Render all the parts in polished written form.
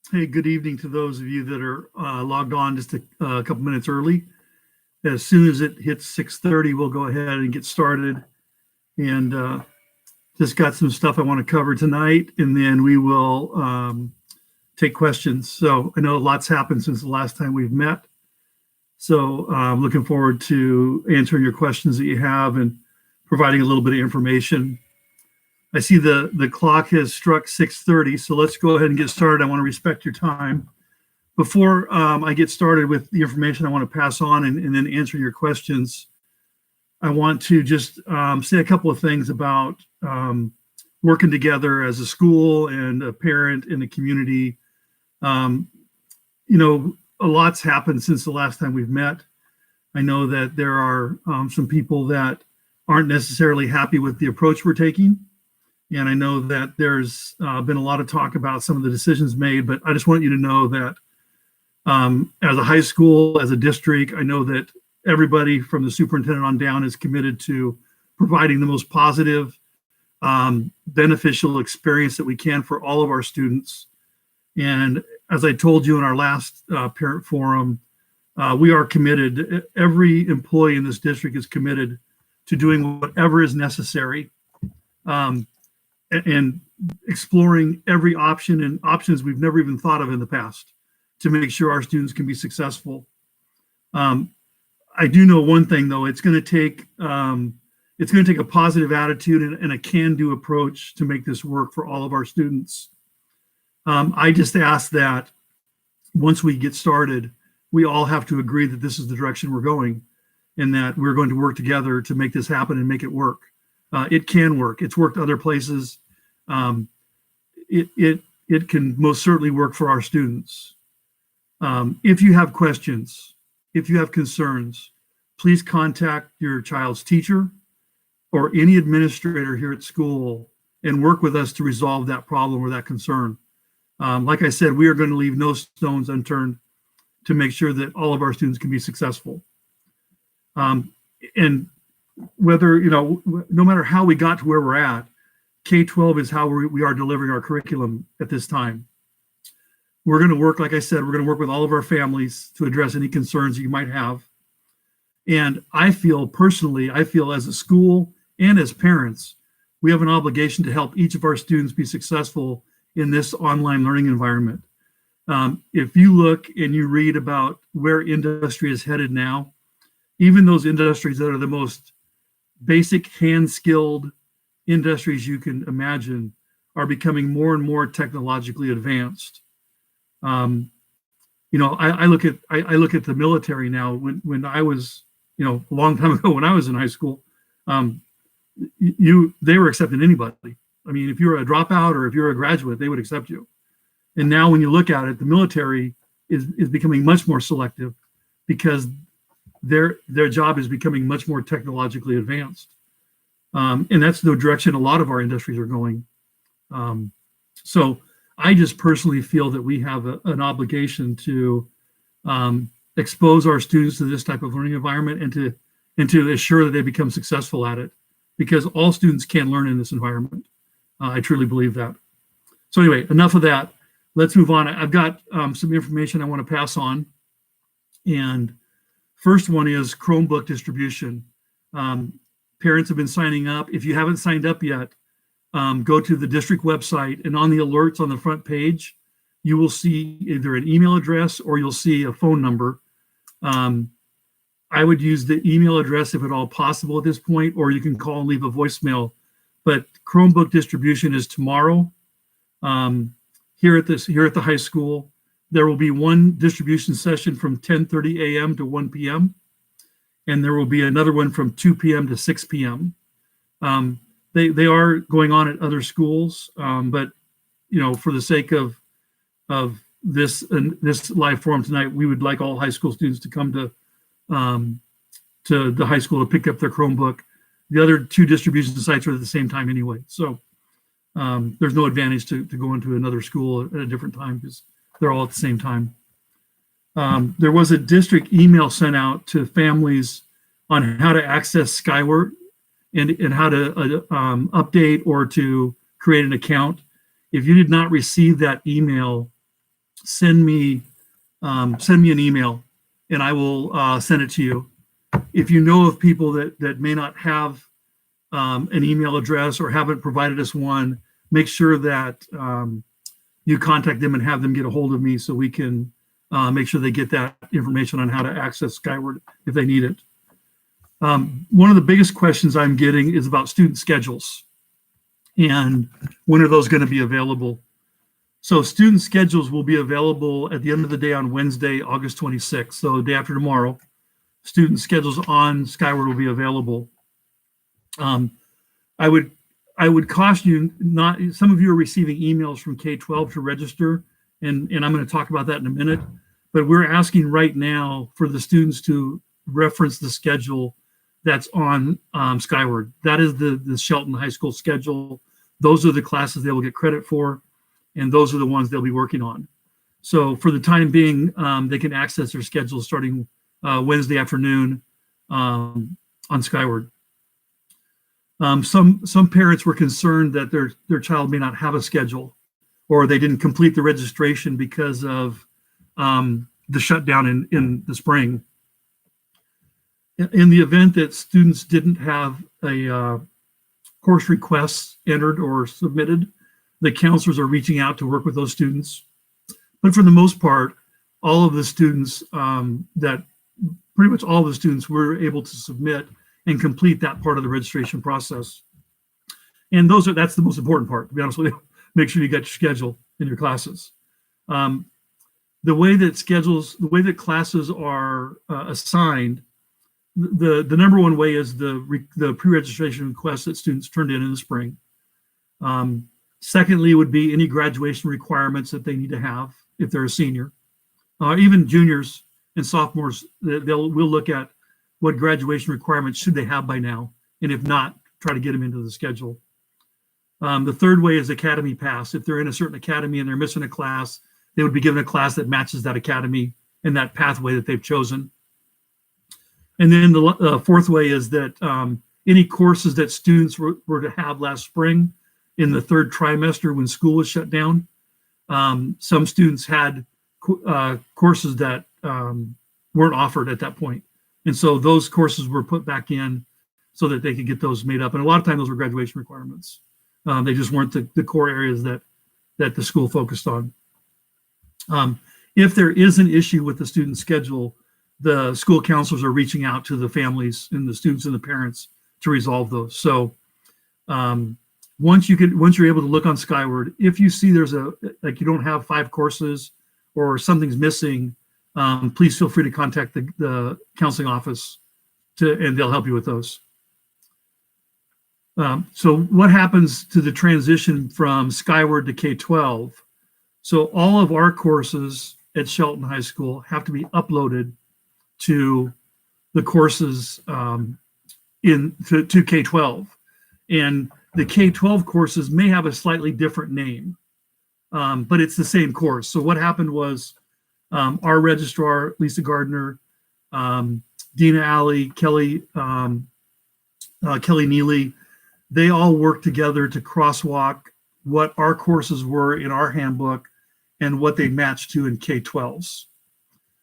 Hey, good evening to those of you that are logged on just a couple minutes early. As soon as it hits 6:30, we'll go ahead and get started. And just got some stuff I want to cover tonight, and then we will take questions. So I know lots happened since the last time we've met. So I'm looking forward to answering your questions that you have and providing a little bit of information. I see the clock has struck 6:30, so let's go ahead and get started. I want to respect your time. Before I get started with the information I want to pass on and then answer your questions, I want to just say a couple of things about working together as a school and a parent in the community. A lot's happened since the last time we've met. I know that there are some people that aren't necessarily happy with the approach we're taking. And I know that there's been a lot of talk about some of the decisions made, but I just want you to know that as a high school, as a district, I know that everybody from the superintendent on down is committed to providing the most positive, beneficial experience that we can for all of our students. And as I told you in our last parent forum, we are committed. Every employee in this district is committed to doing whatever is necessary and exploring every option and options we've never even thought of in the past to make sure our students can be successful. I do know one thing though, it's going to take a positive attitude and a can-do approach to make this work for all of our students. I just ask that once we get started, we all have to agree that this is the direction we're going and that we're going to work together to make this happen and make it work. It can work. It's worked other places. It can most certainly work for our students. If you have questions, if you have concerns, please contact your child's teacher or any administrator here at school and work with us to resolve that problem or that concern. Like I said, we are going to leave no stones unturned to make sure that all of our students can be successful. And whether, no matter how we got to where we're at, K-12 is how we are delivering our curriculum at this time. We're going to work, like I said, we're going to work with all of our families to address any concerns you might have. And I feel as a school and as parents, we have an obligation to help each of our students be successful in this online learning environment. If you look and you read about where industry is headed now, even those industries that are the most basic hand-skilled industries you can imagine are becoming more and more technologically advanced. I look at the military now. When I was, a long time ago when I was in high school, they were accepting anybody. I mean, if you're a dropout or if you're a graduate, they would accept you. And now when you look at it, the military is becoming much more selective because their job is becoming much more technologically advanced. And that's the direction a lot of our industries are going. So I just personally feel that we have an obligation to expose our students to this type of learning environment and to assure that they become successful at it, because all students can learn in this environment. I truly believe that. So anyway, enough of that. Let's move on. I've got some information I want to pass on. And first one is Chromebook distribution. Parents have been signing up. If you haven't signed up yet, go to the district website, and on the alerts on the front page, you will see either an email address or you'll see a phone number. I would use the email address if at all possible at this point, or you can call and leave a voicemail. But Chromebook distribution is tomorrow here at the high school. There will be one distribution session from 10:30 a.m. to 1 p.m. and there will be another one from 2 p.m. to 6 p.m. They are going on at other schools, but for the sake of this live forum tonight, we would like all high school students to come to the high school to pick up their Chromebook. The other two distribution sites are at the same time anyway. So There's no advantage to going to another school at a different time because they're all at the same time. There was a district email sent out to families on how to access Skyward and how to update or to create an account. If you did not receive that email, send me an email and I will send it to you. If you know of people that may not have an email address or haven't provided us one, make sure that you contact them and have them get a hold of me so we can make sure they get that information on how to access Skyward if they need it. One of the biggest questions I'm getting is about student schedules and when are those going to be available. So student schedules will be available at the end of the day on Wednesday, August 26th. So the day after tomorrow, student schedules on Skyward will be available. I would caution you not, some of you are receiving emails from K-12 to register, and I'm going to talk about that in a minute, but we're asking right now for the students to reference the schedule that's on Skyward. That is the Shelton High School schedule. Those are the classes they will get credit for, and those are the ones they'll be working on. So for the time being, they can access their schedule starting Wednesday afternoon on Skyward. Some parents were concerned that their child may not have a schedule, or they didn't complete the registration because of the shutdown in the spring. In the event that students didn't have a course requests entered or submitted, the counselors are reaching out to work with those students. But for the most part, all of the students pretty much all of the students were able to submit and complete that part of the registration process. And that's the most important part, to be honest with you. Make sure you get your schedule in your classes. The way that classes are assigned, the number one way is the pre-registration requests that students turned in the spring. Secondly, would be any graduation requirements that they need to have if they're a senior. Even juniors and sophomores, we'll look at what graduation requirements should they have by now, and if not, try to get them into the schedule. The third way is Academy Pass. If they're in a certain academy and they're missing a class, they would be given a class that matches that academy and that pathway that they've chosen. And then the fourth way is that any courses that students were to have last spring in the third trimester when school was shut down, some students had courses that weren't offered at that point. And so those courses were put back in so that they could get those made up. And a lot of times those were graduation requirements. They just weren't the core areas that the school focused on. If there is an issue with the student schedule, the school counselors are reaching out to the families and the students and the parents to resolve those. So once you're able to look on Skyward, if you see there's you don't have 5 courses or something's missing, please feel free to contact the counseling office and they'll help you with those. So what happens to the transition from Skyward to K-12? So all of our courses at Shelton High School have to be uploaded to the courses to K-12. And the K-12 courses may have a slightly different name, but it's the same course. So what happened was our registrar, Lisa Gardner, Dina Alley, Kelly Neely, they all worked together to crosswalk what our courses were in our handbook and what they matched to in K-12s.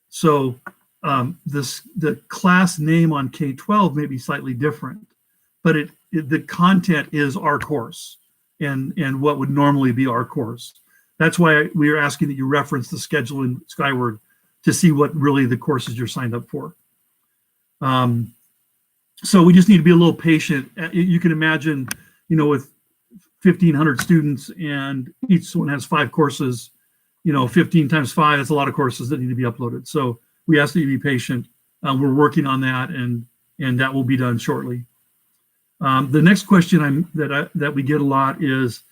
So the class name on K-12 may be slightly different, but the content is our course and what would normally be our course. That's why we are asking that you reference the schedule in Skyward to see what really the courses you're signed up for. So we just need to be a little patient. You can imagine, with 1,500 students and each one has 5 courses, 15 times 5, that's a lot of courses that need to be uploaded. So we ask that you be patient. We're working on that and that will be done shortly. The next question that we get a lot is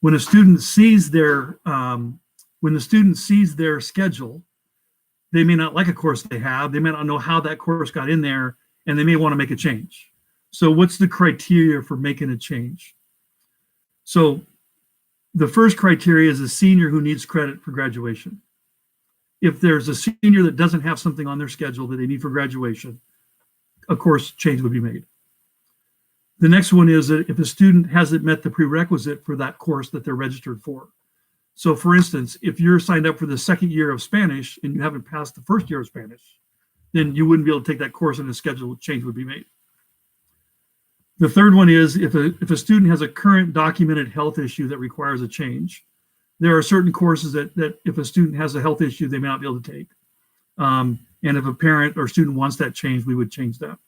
when a student sees their schedule, they may not like a course they have. They may not know how that course got in there, and they may want to make a change. So what's the criteria for making a change? So The first criteria is a senior who needs credit for graduation. If there's a senior that doesn't have something on their schedule that they need for graduation, of course, change would be made. The next one is that if a student hasn't met the prerequisite for that course that they're registered for. So for instance, if you're signed up for the second year of Spanish and you haven't passed the first year of Spanish, then you wouldn't be able to take that course and the schedule change would be made. The third one is if a student has a current documented health issue that requires a change. There are certain courses that if a student has a health issue, they may not be able to take. And if a parent or student wants that change, we would change that.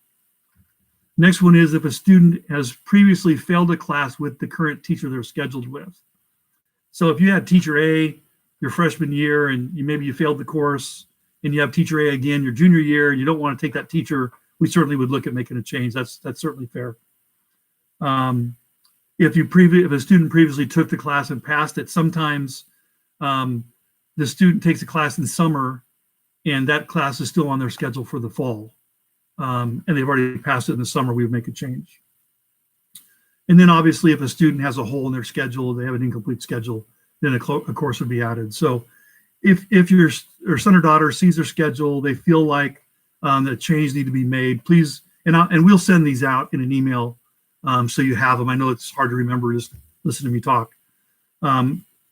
Next one is if a student has previously failed a class with the current teacher they're scheduled with. So if you had teacher A your freshman year and maybe you failed the course and you have teacher A again your junior year and you don't want to take that teacher, we certainly would look at making a change. That's certainly fair. If a student previously took the class and passed it, sometimes the student takes a class in summer and that class is still on their schedule for the fall. And they've already passed it in the summer, we would make a change. And then obviously if a student has a hole in their schedule, they have an incomplete schedule, then a course would be added. So if your son or daughter sees their schedule, they feel like that change need to be made, please, and we'll send these out in an email so you have them. I know it's hard to remember, just listen to me talk.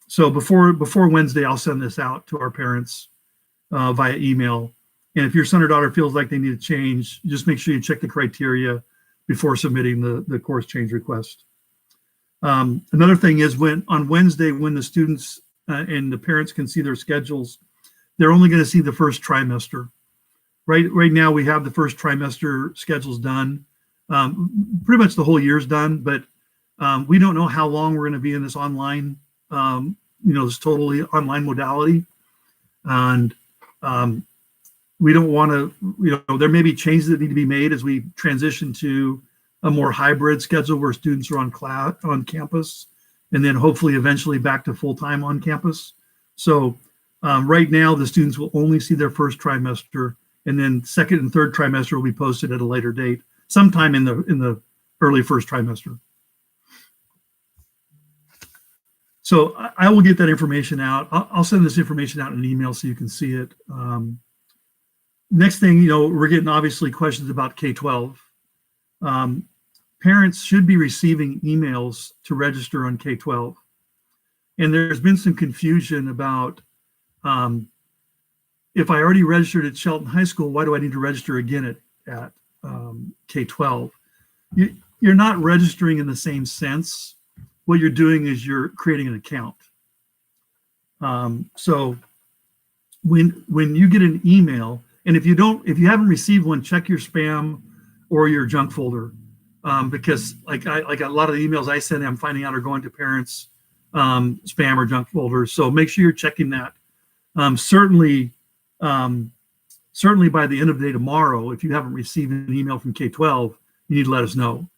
So before Wednesday, I'll send this out to our parents via email. And if your son or daughter feels like they need a change, just make sure you check the criteria before submitting the course change request. Another thing is on Wednesday, when the students and the parents can see their schedules, they're only going to see the first trimester. Right now, we have the first trimester schedules done. Pretty much the whole year's done, but we don't know how long we're going to be in this online, this totally online modality. And we don't want to, there may be changes that need to be made as we transition to a more hybrid schedule where students are on campus, and then hopefully eventually back to full-time on campus. So right now, the students will only see their first trimester, and then second and third trimester will be posted at a later date, sometime in the early first trimester. So I will get that information out. I'll send this information out in an email so you can see it. Next thing, we're getting obviously questions about K-12. Parents should be receiving emails to register on K-12. And there's been some confusion about if I already registered at Shelton High School, why do I need to register again at K-12? You're not registering in the same sense. What you're doing is you're creating an account. So when you get an email, and if you haven't received one, check your spam or your junk folder, because like a lot of the emails I send, I'm finding out are going to parents' spam or junk folders. So make sure you're checking that. Certainly by the end of the day tomorrow, if you haven't received an email from K-12, you need to let us know.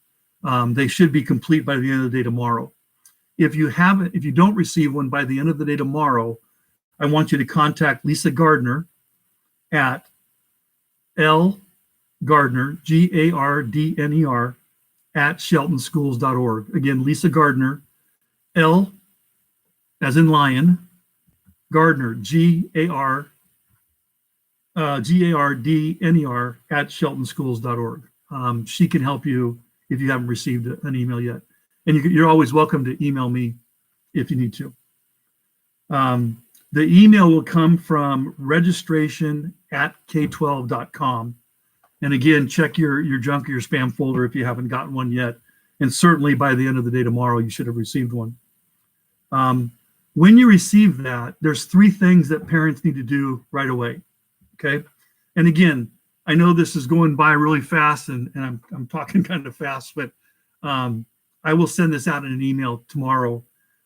They should be complete by the end of the day tomorrow. If you don't receive one by the end of the day tomorrow, I want you to contact Lisa Gardner at Gardner, Gardner, at sheltonschools.org. Again, Lisa Gardner, L as in lion, Gardner, Gardner, at sheltonschools.org. She can help you if you haven't received an email yet. And you're always welcome to email me if you need to. The email will come from registration@k12.com. And again, check your junk or your spam folder if you haven't gotten one yet. And certainly by the end of the day tomorrow, you should have received one. When you receive that, there's 3 things that parents need to do right away. Okay. And again, I know this is going by really fast and I'm talking kind of fast, but I will send this out in an email tomorrow.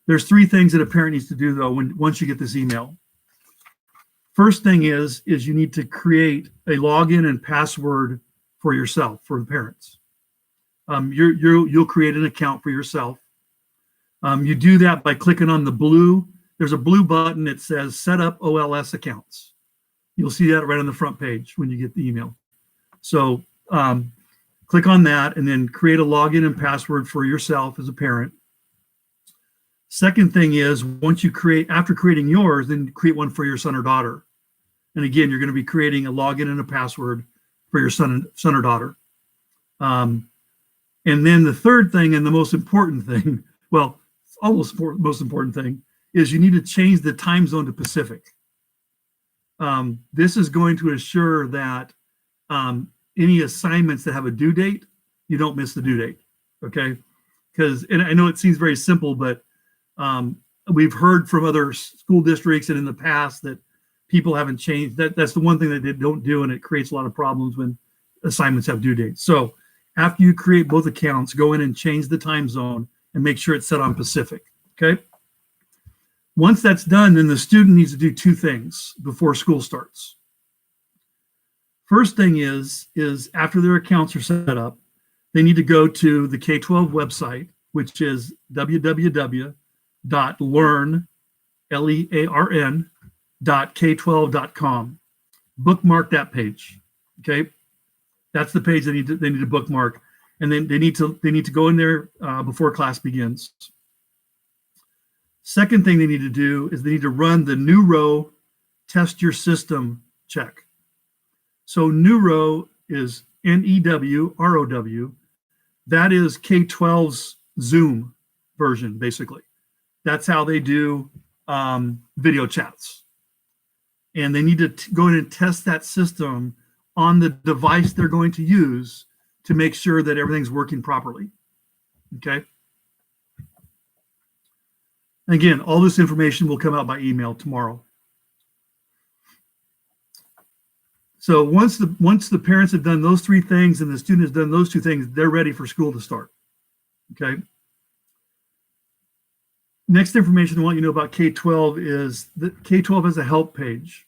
There's 3 things that a parent needs to do though once you get this email. First thing is you need to create a login and password for yourself, for the parents. You'll create an account for yourself. You do that by clicking on there's a blue button that says set up OLS accounts. You'll see that right on the front page when you get the email. So click on that and then create a login and password for yourself as a parent. Second thing is, after creating yours, then create one for your son or daughter. And again, you're going to be creating a login and a password for your son or daughter. And then the third thing, and the most important thing, well, almost most important thing, is you need to change the time zone to Pacific. This is going to assure that any assignments that have a due date, you don't miss the due date, okay? And I know it seems very simple, but we've heard from other school districts and in the past that people haven't changed. That's the one thing that they don't do, and it creates a lot of problems when assignments have due dates. So after you create both accounts, go in and change the time zone and make sure it's set on Pacific, okay? Once that's done, then the student needs to do two things before school starts. First thing is after their accounts are set up, they need to go to the K-12 website, which is www.learn.k12.com. Bookmark that page, okay? That's the page they need to bookmark, and then they need to go in there before class begins. Second thing they need to do is they need to run the Neuro Test Your System check. So Neuro is N-E-W-R-O-W. That is K-12's Zoom version, basically. That's how they do video chats. And they need to go in and test that system on the device they're going to use to make sure that everything's working properly, okay? Again, all this information will come out by email tomorrow. So once the parents have done those three things and the student has done those two things, they're ready for school to start, okay? Next information I want you to know about K-12 is that K-12 has a help page.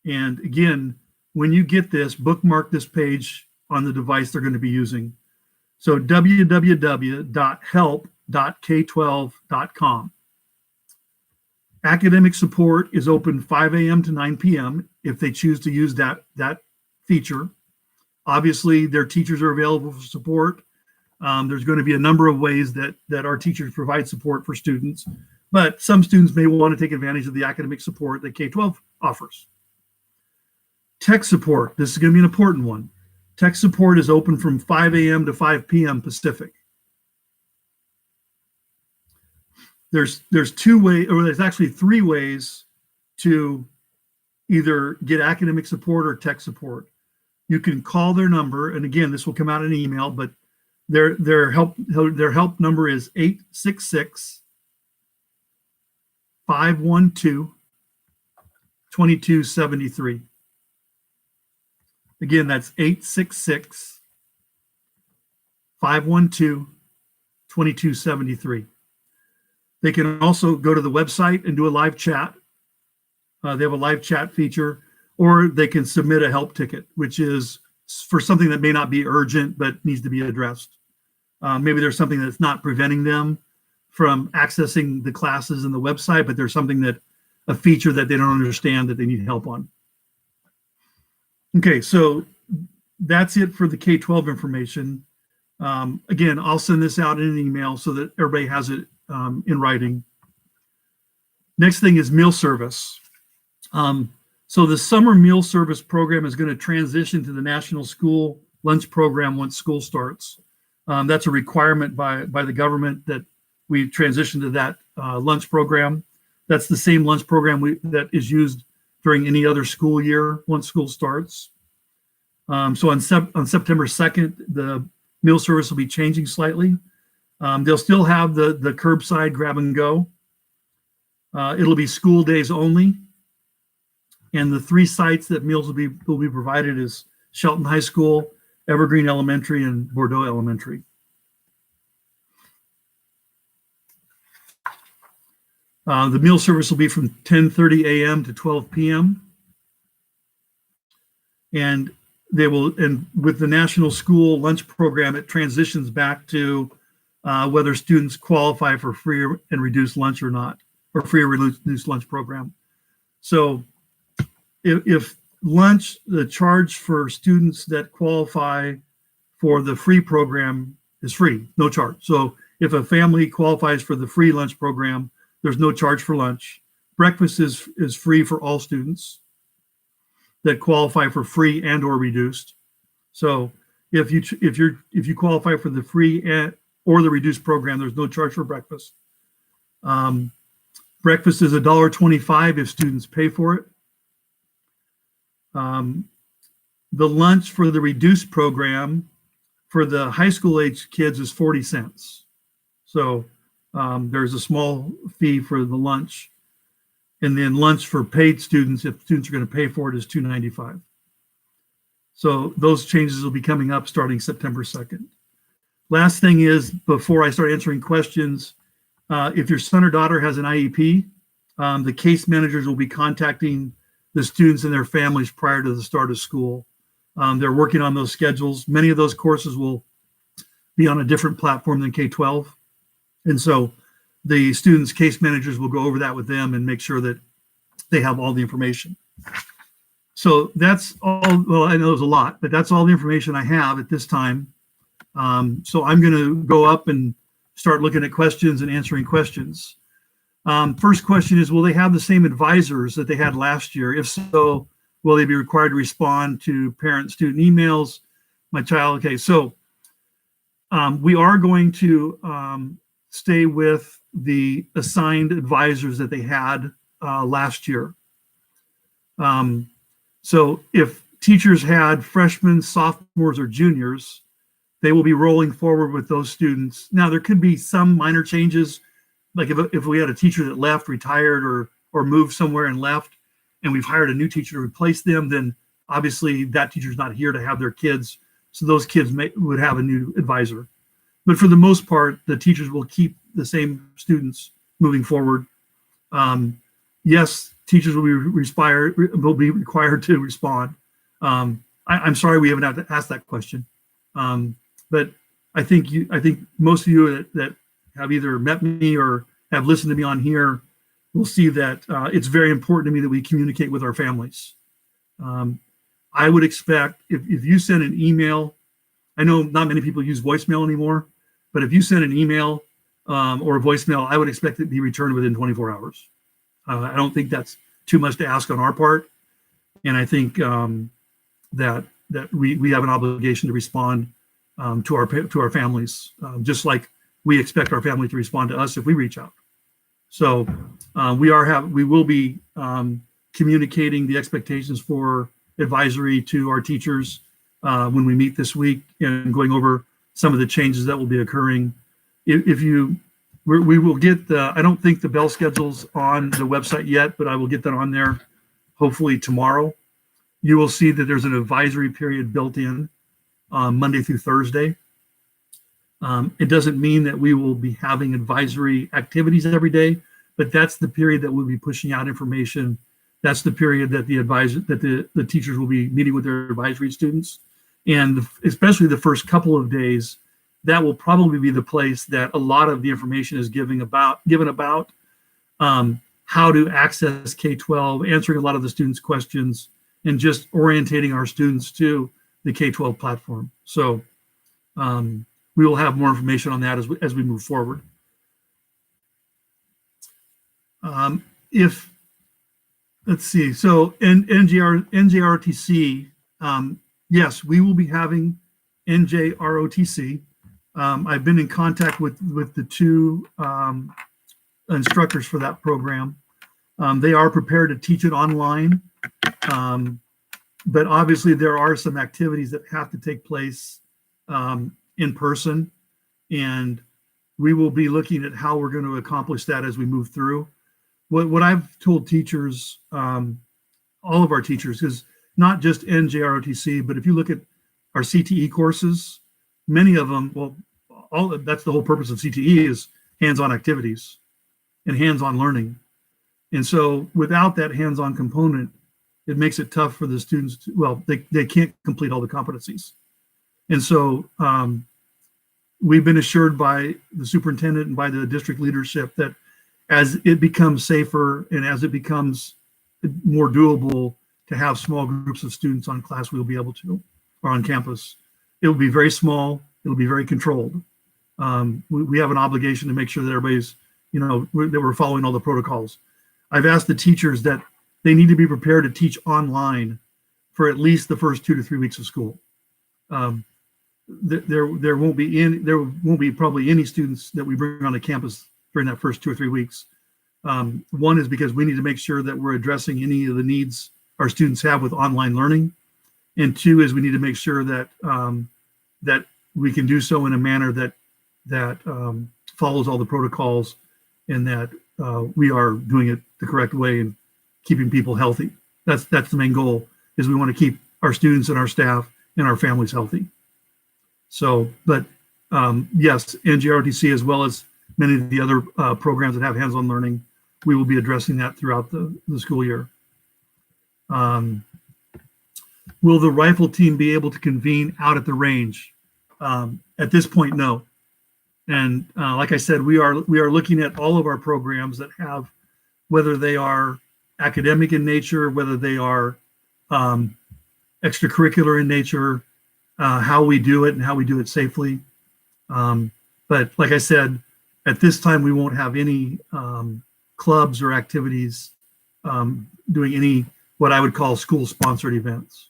And again, when you get this, bookmark this page on the device they're going to be using. So www.help.k12.com. Academic support is open 5 a.m. to 9 p.m. if they choose to use that feature. Obviously, their teachers are available for support. There's going to be a number of ways that our teachers provide support for students, but some students may want to take advantage of the academic support that K-12 offers. Tech support, this is going to be an important one. Tech support is open from 5 a.m. to 5 p.m. Pacific. There's two ways, or there's actually three ways to either get academic support or tech support. You can call their number, and again, this will come out in an email, but their help number is 866-512-2273. Again, that's 866-512-2273. They can also go to the website and do a live chat. They have a live chat feature, or they can submit a help ticket, which is for something that may not be urgent but needs to be addressed. Maybe there's something that's not preventing them from accessing the classes in the website, but there's a feature that they don't understand that they need help on. Okay, so that's it for the K-12 information. Again, I'll send this out in an email so that everybody has it in writing. Next thing is meal service. So the summer meal service program is going to transition to the National School Lunch Program once school starts. That's a requirement by the government that we transition to that lunch program. That's the same lunch program that is used during any other school year once school starts. So on September 2nd, the meal service will be changing slightly. They'll still have the curbside grab and go. It'll be school days only. And the three sites that meals will be provided is Shelton High School, Evergreen Elementary, and Bordeaux Elementary. The meal service will be from 10:30 a.m. to 12 p.m. And with the National School Lunch Program, it transitions back to whether students qualify for free and reduced lunch or not, or free or reduced lunch program. So if lunch, the charge for students that qualify for the free program is free, no charge. So if a family qualifies for the free lunch program, There's no charge for lunch. Breakfast is free for all students that qualify for free and or reduced. So if you qualify for the free or the reduced program, there's no charge for breakfast. Breakfast is $1.25 if students pay for it. The lunch for the reduced program for the high school age kids is 40 cents. So there's a small fee for the lunch. And then lunch for paid students, if students are going to pay for it, is $2.95. So those changes will be coming up starting September 2nd. Last thing is, before I start answering questions, if your son or daughter has an IEP, the case managers will be contacting the students and their families prior to the start of school. They're working on those schedules. Many of those courses will be on a different platform than K-12. And so the students' case managers will go over that with them and make sure that they have all the information. So that's all. Well, I know there's a lot, but that's all the information I have at this time. So I'm going to go up and start looking at questions and answering questions. First question is, will they have the same advisors that they had last year? If so, will they be required to respond to parent-student emails? My child, okay, so we are going to stay with the assigned advisors that they had last year. So if teachers had freshmen, sophomores, or juniors, they will be rolling forward with those students. Now, there could be some minor changes, like if we had a teacher that left, retired, or moved somewhere and left, and we've hired a new teacher to replace them, then obviously that teacher's not here to have their kids, so those kids would have a new advisor. But for the most part, the teachers will keep the same students moving forward. Yes, teachers will be required to respond. I'm sorry we haven't had to ask that question, but I think most of you that have either met me or have listened to me on here will see that it's very important to me that we communicate with our families. I would expect if you send an email, I know not many people use voicemail anymore, but if you send an email or a voicemail, I would expect it to be returned within 24 hours. I don't think that's too much to ask on our part. And I think that we have an obligation to respond to our families, just like we expect our family to respond to us if we reach out. So we will be communicating the expectations for advisory to our teachers when we meet this week and going over some of the changes that will be occurring. We will get I don't think the bell schedule's on the website yet, but I will get that on there hopefully tomorrow. You will see that there's an advisory period built in Monday through Thursday. It doesn't mean that we will be having advisory activities every day, but that's the period that we'll be pushing out information. That's the period that the teachers will be meeting with their advisory students. And especially the first couple of days, that will probably be the place that a lot of the information is given about how to access K-12, answering a lot of the students' questions, and just orientating our students to the K-12 platform. So we will have more information on that as we move forward. Let's see, so NJROTC, yes, we will be having NJROTC. I've been in contact with the two instructors for that program. They are prepared to teach it online, but obviously there are some activities that have to take place in person, and we will be looking at how we're going to accomplish that as we move through. What I've told teachers, all of our teachers, is not just NJROTC, but if you look at our CTE courses, many of them, that's the whole purpose of CTE, is hands-on activities and hands-on learning. And so without that hands-on component, it makes it tough for the students to, they can't complete all the competencies. And so we've been assured by the superintendent and by the district leadership that as it becomes safer and as it becomes more doable to have small groups of students on class, we'll be able to, or on campus. It will be very small. It'll be very controlled. We have an obligation to make sure that everybody's that we're following all the protocols. I've asked the teachers that they need to be prepared to teach online for at least the first 2 to 3 weeks of school. There won't be probably any students that we bring onto campus during that first 2 or 3 weeks. One is because we need to make sure that we're addressing any of the needs our students have with online learning, and two is we need to make sure that that we can do so in a manner that follows all the protocols, and that we are doing it the correct way and keeping people healthy. That's the main goal, is we want to keep our students and our staff and our families healthy. So, but yes, NGRTC, as well as many of the other programs that have hands-on learning, we will be addressing that throughout the school year. Will the rifle team be able to convene out at the range? At this point, no. And like I said, we are looking at all of our programs that have, whether they are academic in nature, whether they are extracurricular in nature, how we do it and how we do it safely. But like I said, at this time, we won't have any clubs or activities doing any what I would call school-sponsored events.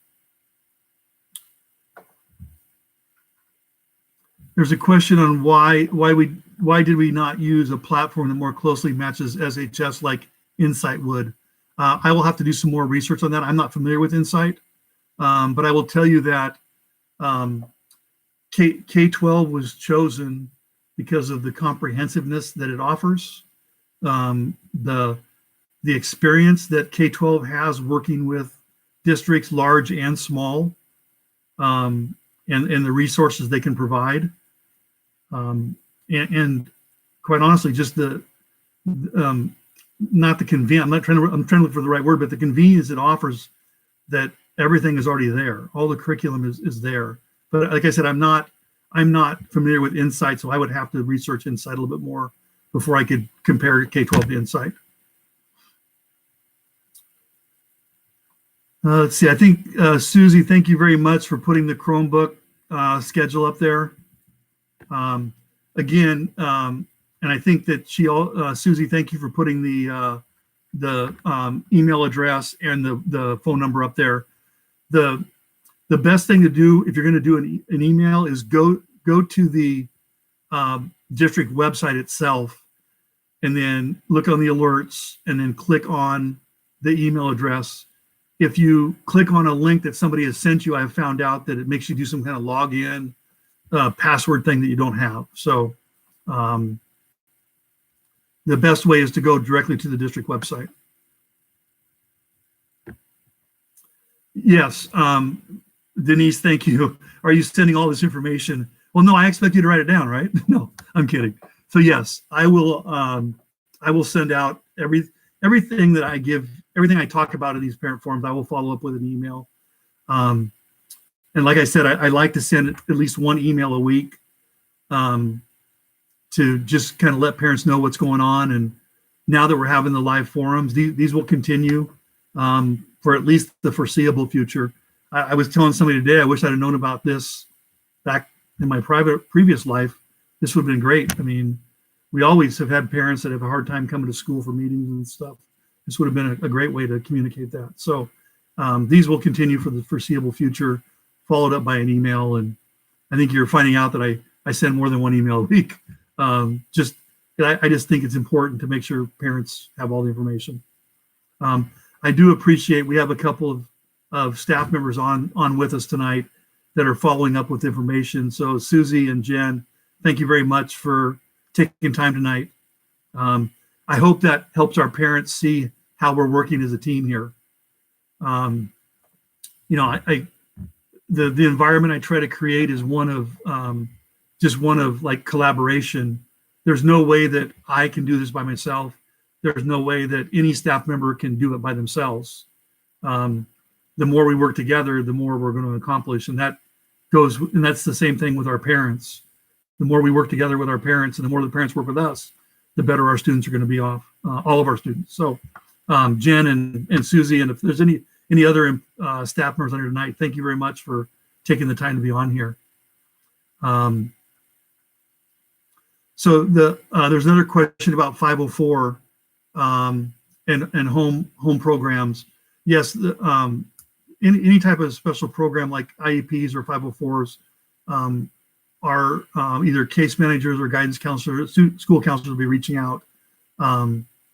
There's a question on why did we not use a platform that more closely matches SHS like Insight would. I will have to do some more research on that. I'm not familiar with Insight, but I will tell you that K-12 was chosen because of the comprehensiveness that it offers, the experience that K-12 has working with districts large and small, and the resources they can provide. And quite honestly, just not the convenience. I'm trying to look for the right word, but the convenience it offers, that everything is already there. All the curriculum is there. But like I said, I'm not familiar with Insight, so I would have to research Insight a little bit more before I could compare K-12 to Insight. Let's see. I think Susie, thank you very much for putting the Chromebook schedule up there. Again, and I think that Susie, thank you for putting the email address and the phone number up there. The best thing to do if you're going to do an email is go to the district website itself, and then look on the alerts, and then click on the email address. If you click on a link that somebody has sent you, I have found out that it makes you do some kind of login password thing that you don't have. So the best way is to go directly to the district website. Yes, Denise, thank you. Are you sending all this information? Well, no, I expect you to write it down, right? No, I'm kidding. So yes, I will send out everything that I give, everything I talk about in these parent forums. I will follow up with an email. And like I said, I like to send at least one email a week to just kind of let parents know what's going on. And now that we're having the live forums, these will continue for at least the foreseeable future. I was telling somebody today, I wish I'd have known about this back in my previous life. This would have been great. I mean, we always have had parents that have a hard time coming to school for meetings and stuff. This would have been a great way to communicate that. So these will continue for the foreseeable future, followed up by an email. And I think you're finding out that I send more than one email a week. I just think it's important to make sure parents have all the information. I do appreciate, we have a couple of staff members on with us tonight that are following up with information. So Susie and Jen, thank you very much for taking time tonight. I hope that helps our parents see how we're working as a team here. The environment I try to create is one of like collaboration. There's no way that I can do this by myself. There's no way that any staff member can do it by themselves. The more we work together, the more we're going to accomplish. And that's the same thing with our parents. The more we work together with our parents and the more the parents work with us, the better our students are going to be off, all of our students. So Jen and Susie, and if there's any other staff members on here tonight, thank you very much for taking the time to be on here. So there's another question about 504 and home programs. Yes, any type of special program like IEPs or 504s are either case managers or guidance counselors, school counselors will be reaching out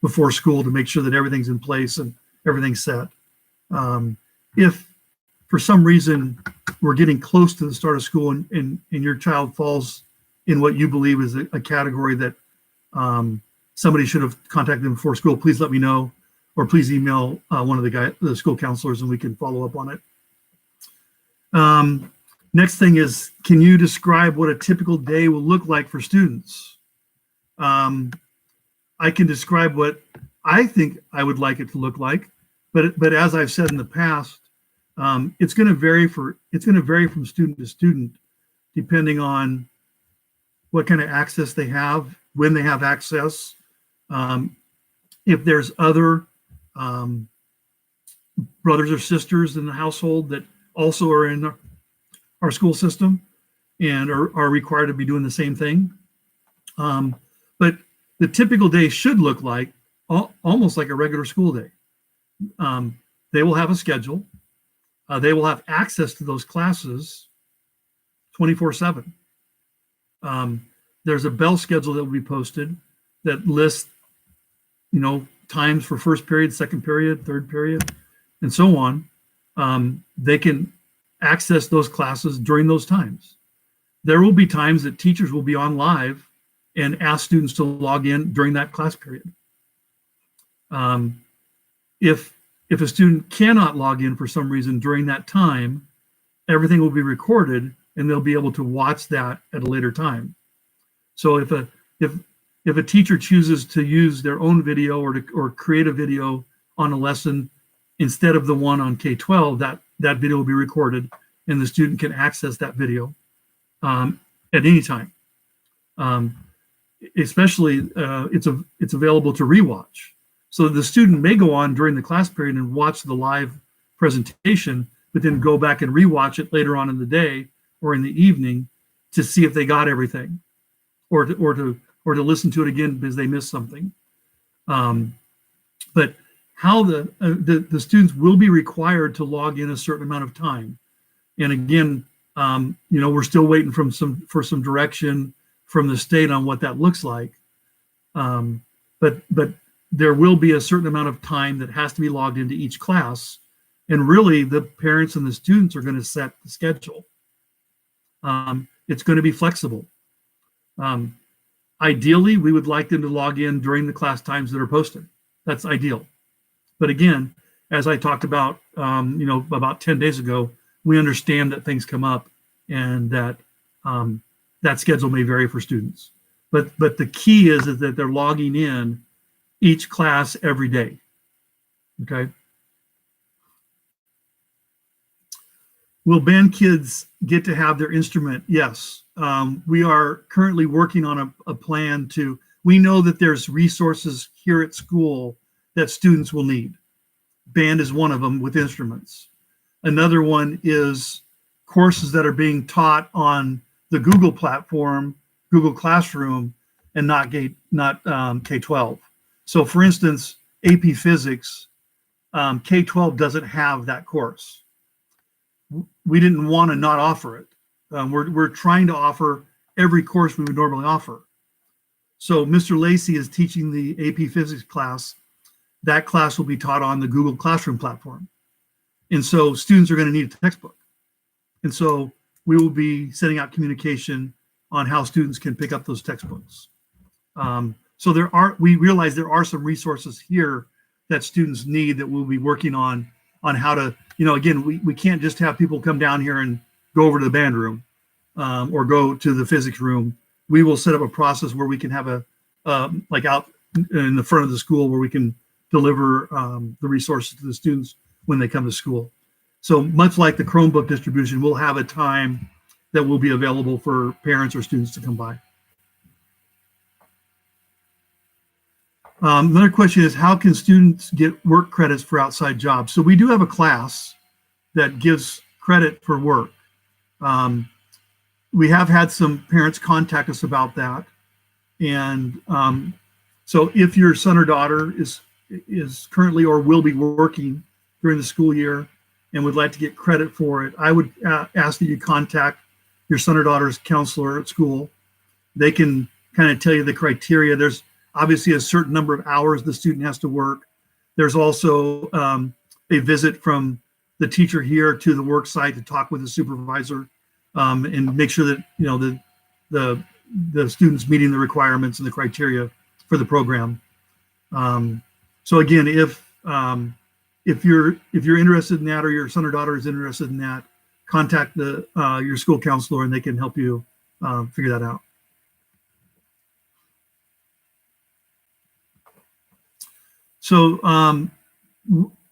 before school to make sure that everything's in place and everything's set. If for some reason we're getting close to the start of school and your child falls in what you believe is a category that somebody should have contacted them before school, please let me know, or please email one of the school counselors and we can follow up on it. Next thing is, can you describe what a typical day will look like for students? I can describe what I think I would like it to look like, but as I've said in the past, it's going to vary from student to student, depending on what kind of access they have, when they have access, if there's other brothers or sisters in the household that also are in our school system and are required to be doing the same thing. But the typical day should look like almost like a regular school day. They will have a schedule. They will have access to those classes 24/7. There's a bell schedule that will be posted that lists, times for first period, second period, third period, and so on. They can access those classes during those times. There will be times that teachers will be on live and ask students to log in during that class period. If a student cannot log in for some reason during that time, everything will be recorded and they'll be able to watch that at a later time. So if a teacher chooses to use their own video or create a video on a lesson instead of the one on K-12, that video will be recorded and the student can access that video at any time. Especially it's available to rewatch. So the student may go on during the class period and watch the live presentation, but then go back and rewatch it later on in the day or in the evening to see if they got everything, or to listen to it again because they missed something. But how the students will be required to log in a certain amount of time, and again, we're still waiting for some direction from the state on what that looks like. But there will be a certain amount of time that has to be logged into each class, and really the parents and the students are going to set the schedule. It's going to be flexible. Ideally, we would like them to log in during the class times that are posted. That's ideal. But again, as I talked about, about 10 days ago, we understand that things come up and that that schedule may vary for students. But the key is that they're logging in each class every day. Okay. Will band kids get to have their instrument? Yes. We are currently working on a plan we know that there's resources here at school that students will need. Band is one of them with instruments. Another one is courses that are being taught on the Google platform, Google Classroom, and not K-12. So for instance, AP Physics, K-12 doesn't have that course. We didn't want to not offer it. We're trying to offer every course we would normally offer. So Mr. Lacey is teaching the AP Physics class. That class will be taught on the Google Classroom platform. And so students are going to need a textbook. And so we will be sending out communication on how students can pick up those textbooks. So we realize there are some resources here that students need that we'll be working on how to, again, we can't just have people come down here and go over to the band room or go to the physics room. We will set up a process where we can have like out in the front of the school where we can deliver the resources to the students when they come to school. So much like the Chromebook distribution, we'll have a time that will be available for parents or students to come by. Another question is, how can students get work credits for outside jobs? So we do have a class that gives credit for work. We have had some parents contact us about that. And so if your son or daughter is currently or will be working during the school year and would like to get credit for it, I would ask that you contact your son or daughter's counselor at school. They can kind of tell you the criteria. There's obviously a certain number of hours the student has to work. There's also a visit from the teacher here to the work site to talk with the supervisor and make sure that the student's meeting the requirements and the criteria for the program. So again, if you're interested in that, or your son or daughter is interested in that, contact your school counselor and they can help you figure that out. So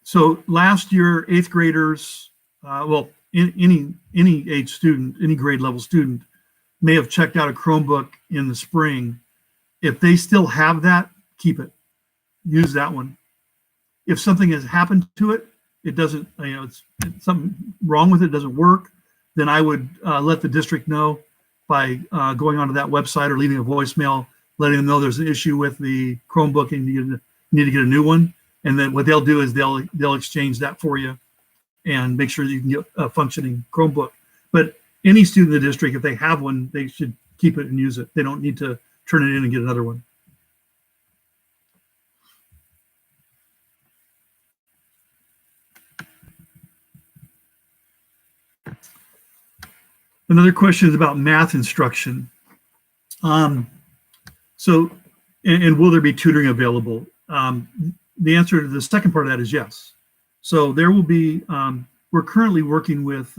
so last year, 8th graders, well, any age student, any grade level student may have checked out a Chromebook in the spring. If they still have that, keep it. Use that one. If something has happened to it, it doesn't, it's something wrong with it, doesn't work, then I would let the district know by going onto that website or leaving a voicemail, letting them know there's an issue with the Chromebook and you need to get a new one. And then what they'll do is they'll exchange that for you and make sure that you can get a functioning Chromebook. But any student in the district, if they have one, they should keep it and use it. They don't need to turn it in and get another one. Another question is about math instruction. So, and will there be tutoring available? The answer to the second part of that is yes. So there will be, we're currently working with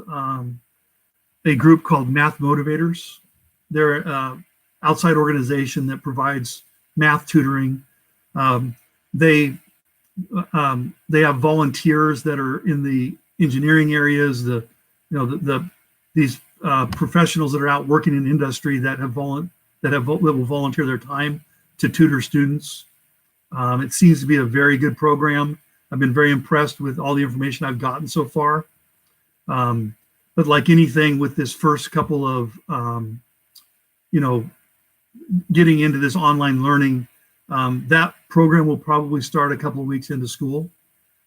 a group called Math Motivators. They're an outside organization that provides math tutoring. They have volunteers that are in the engineering areas, these professionals that are out working in industry that will volunteer their time to tutor students. It seems to be a very good program. I've been very impressed with all the information I've gotten so far. But like anything with this first couple of, getting into this online learning, that program will probably start a couple of weeks into school,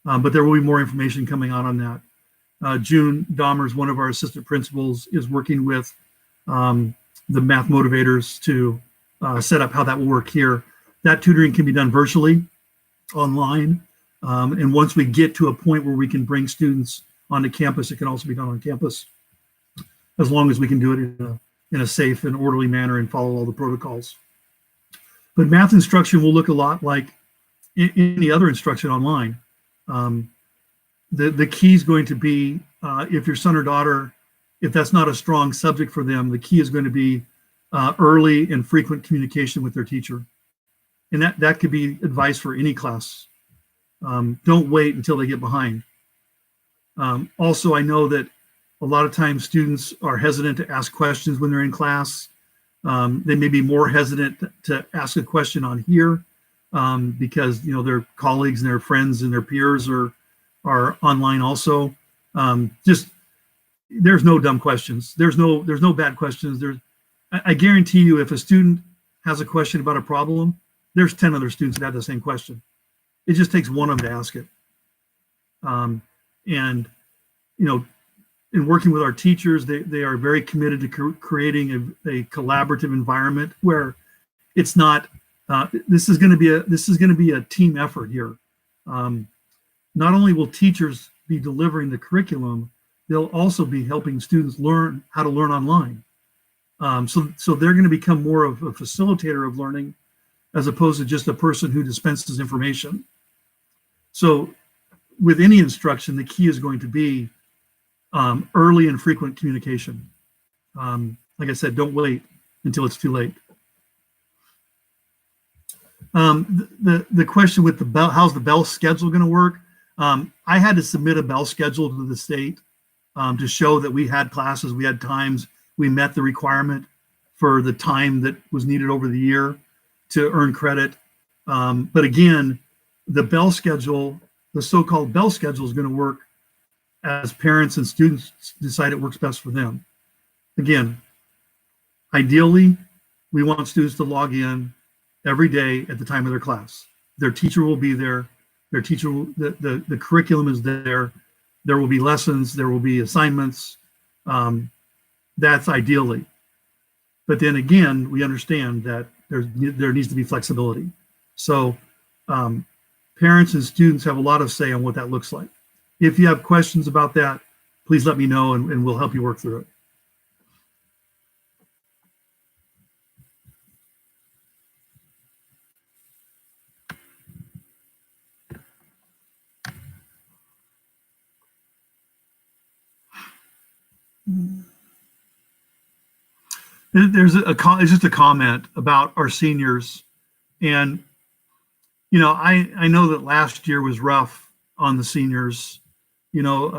but there will be more information coming out on that. June Dahmer's, one of our assistant principals, is working with the Math Motivators to set up how that will work here. That tutoring can be done virtually, online, and once we get to a point where we can bring students onto campus, it can also be done on campus, as long as we can do it in a safe and orderly manner and follow all the protocols. But math instruction will look a lot like any other instruction online. The key is going to be, if your son or daughter, if that's not a strong subject for them, the key is going to be early and frequent communication with their teacher. And that could be advice for any class. Don't wait until they get behind. Also, I know that a lot of times students are hesitant to ask questions when they're in class. They may be more hesitant to ask a question on here because their colleagues and their friends and their peers are online also. There's no dumb questions. There's no bad questions. I guarantee you, if a student has a question about a problem, there's 10 other students that have the same question. It just takes one of them to ask it. In working with our teachers, they are very committed to creating a collaborative environment where it's not. This is going to be a team effort here. Not only will teachers be delivering the curriculum, they'll also be helping students learn how to learn online. So they're going to become more of a facilitator of learning, as opposed to just a person who dispenses information. So with any instruction, the key is going to be early and frequent communication. Like I said, don't wait until it's too late. The question with the bell, how's the bell schedule going to work? I had to submit a bell schedule to the state to show that we had classes, we had times, we met the requirement for the time that was needed over the year to earn credit. But again, the bell schedule, the so-called bell schedule, is going to work as parents and students decide it works best for them. Again, ideally, we want students to log in every day at the time of their class. Their teacher will be there. Their teacher will, the curriculum is there. There will be lessons. There will be assignments. That's ideally. But then again, we understand that there needs to be flexibility. So parents and students have a lot of say on what that looks like. If you have questions about that, please let me know and we'll help you work through it. It's just a comment about our seniors. And, you know, I know that last year was rough on the seniors. You know,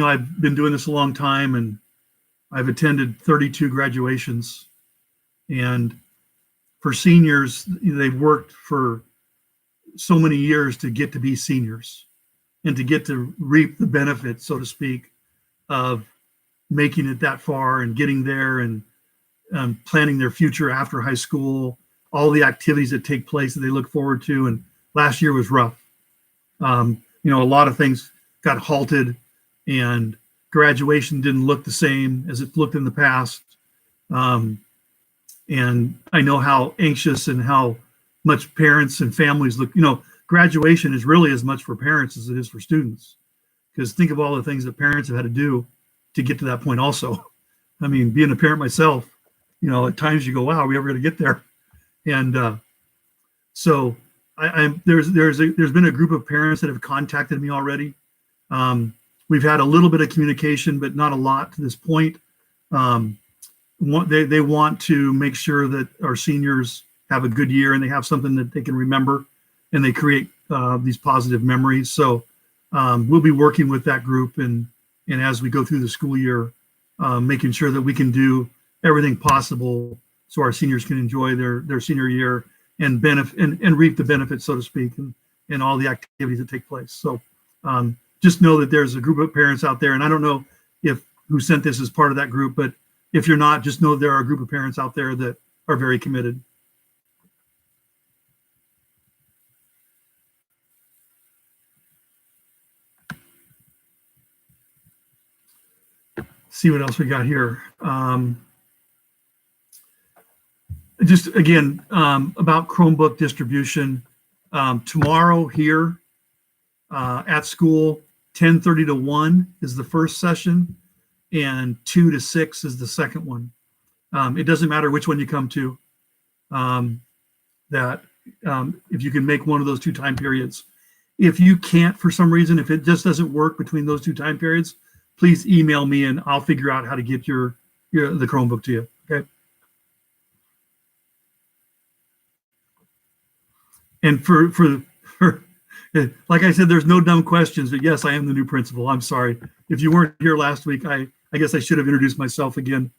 I've been doing this a long time and I've attended 32 graduations. And for seniors, they've worked for so many years to get to be seniors and to get to reap the benefits, so to speak, of making it that far and getting there and planning their future after high school, all the activities that take place that they look forward to. And last year was rough. You know, a lot of things got halted and graduation didn't look the same as it looked in the past. And I know how anxious and how much parents and families look. You know, graduation is really as much for parents as it is for students, because think of all the things that parents have had to do to get to that point also. I mean, being a parent myself, you know, at times you go, wow, are we ever going to get there? And so there's been a group of parents that have contacted me already. We've had a little bit of communication, but not a lot to this point. They want to make sure that our seniors have a good year and they have something that they can remember and they create these positive memories. So we'll be working with that group and as we go through the school year, making sure that we can do everything possible so our seniors can enjoy their senior year and benefit and reap the benefits, so to speak, and all the activities that take place. So just know that there's a group of parents out there, and I don't know if who sent this as part of that group, but if you're not, just know there are a group of parents out there that are very committed. See what else we got here. Just again, about Chromebook distribution. Tomorrow here at school, 10:30 to 1 is the first session, and 2 to 6 is the second one. It doesn't matter which one you come to, if you can make one of those two time periods. If you can't, for some reason, if it just doesn't work between those two time periods, please email me and I'll figure out how to get the Chromebook to you, okay? And for like I said, there's no dumb questions, but yes, I am the new principal. I'm sorry. If you weren't here last week, I guess I should have introduced myself again.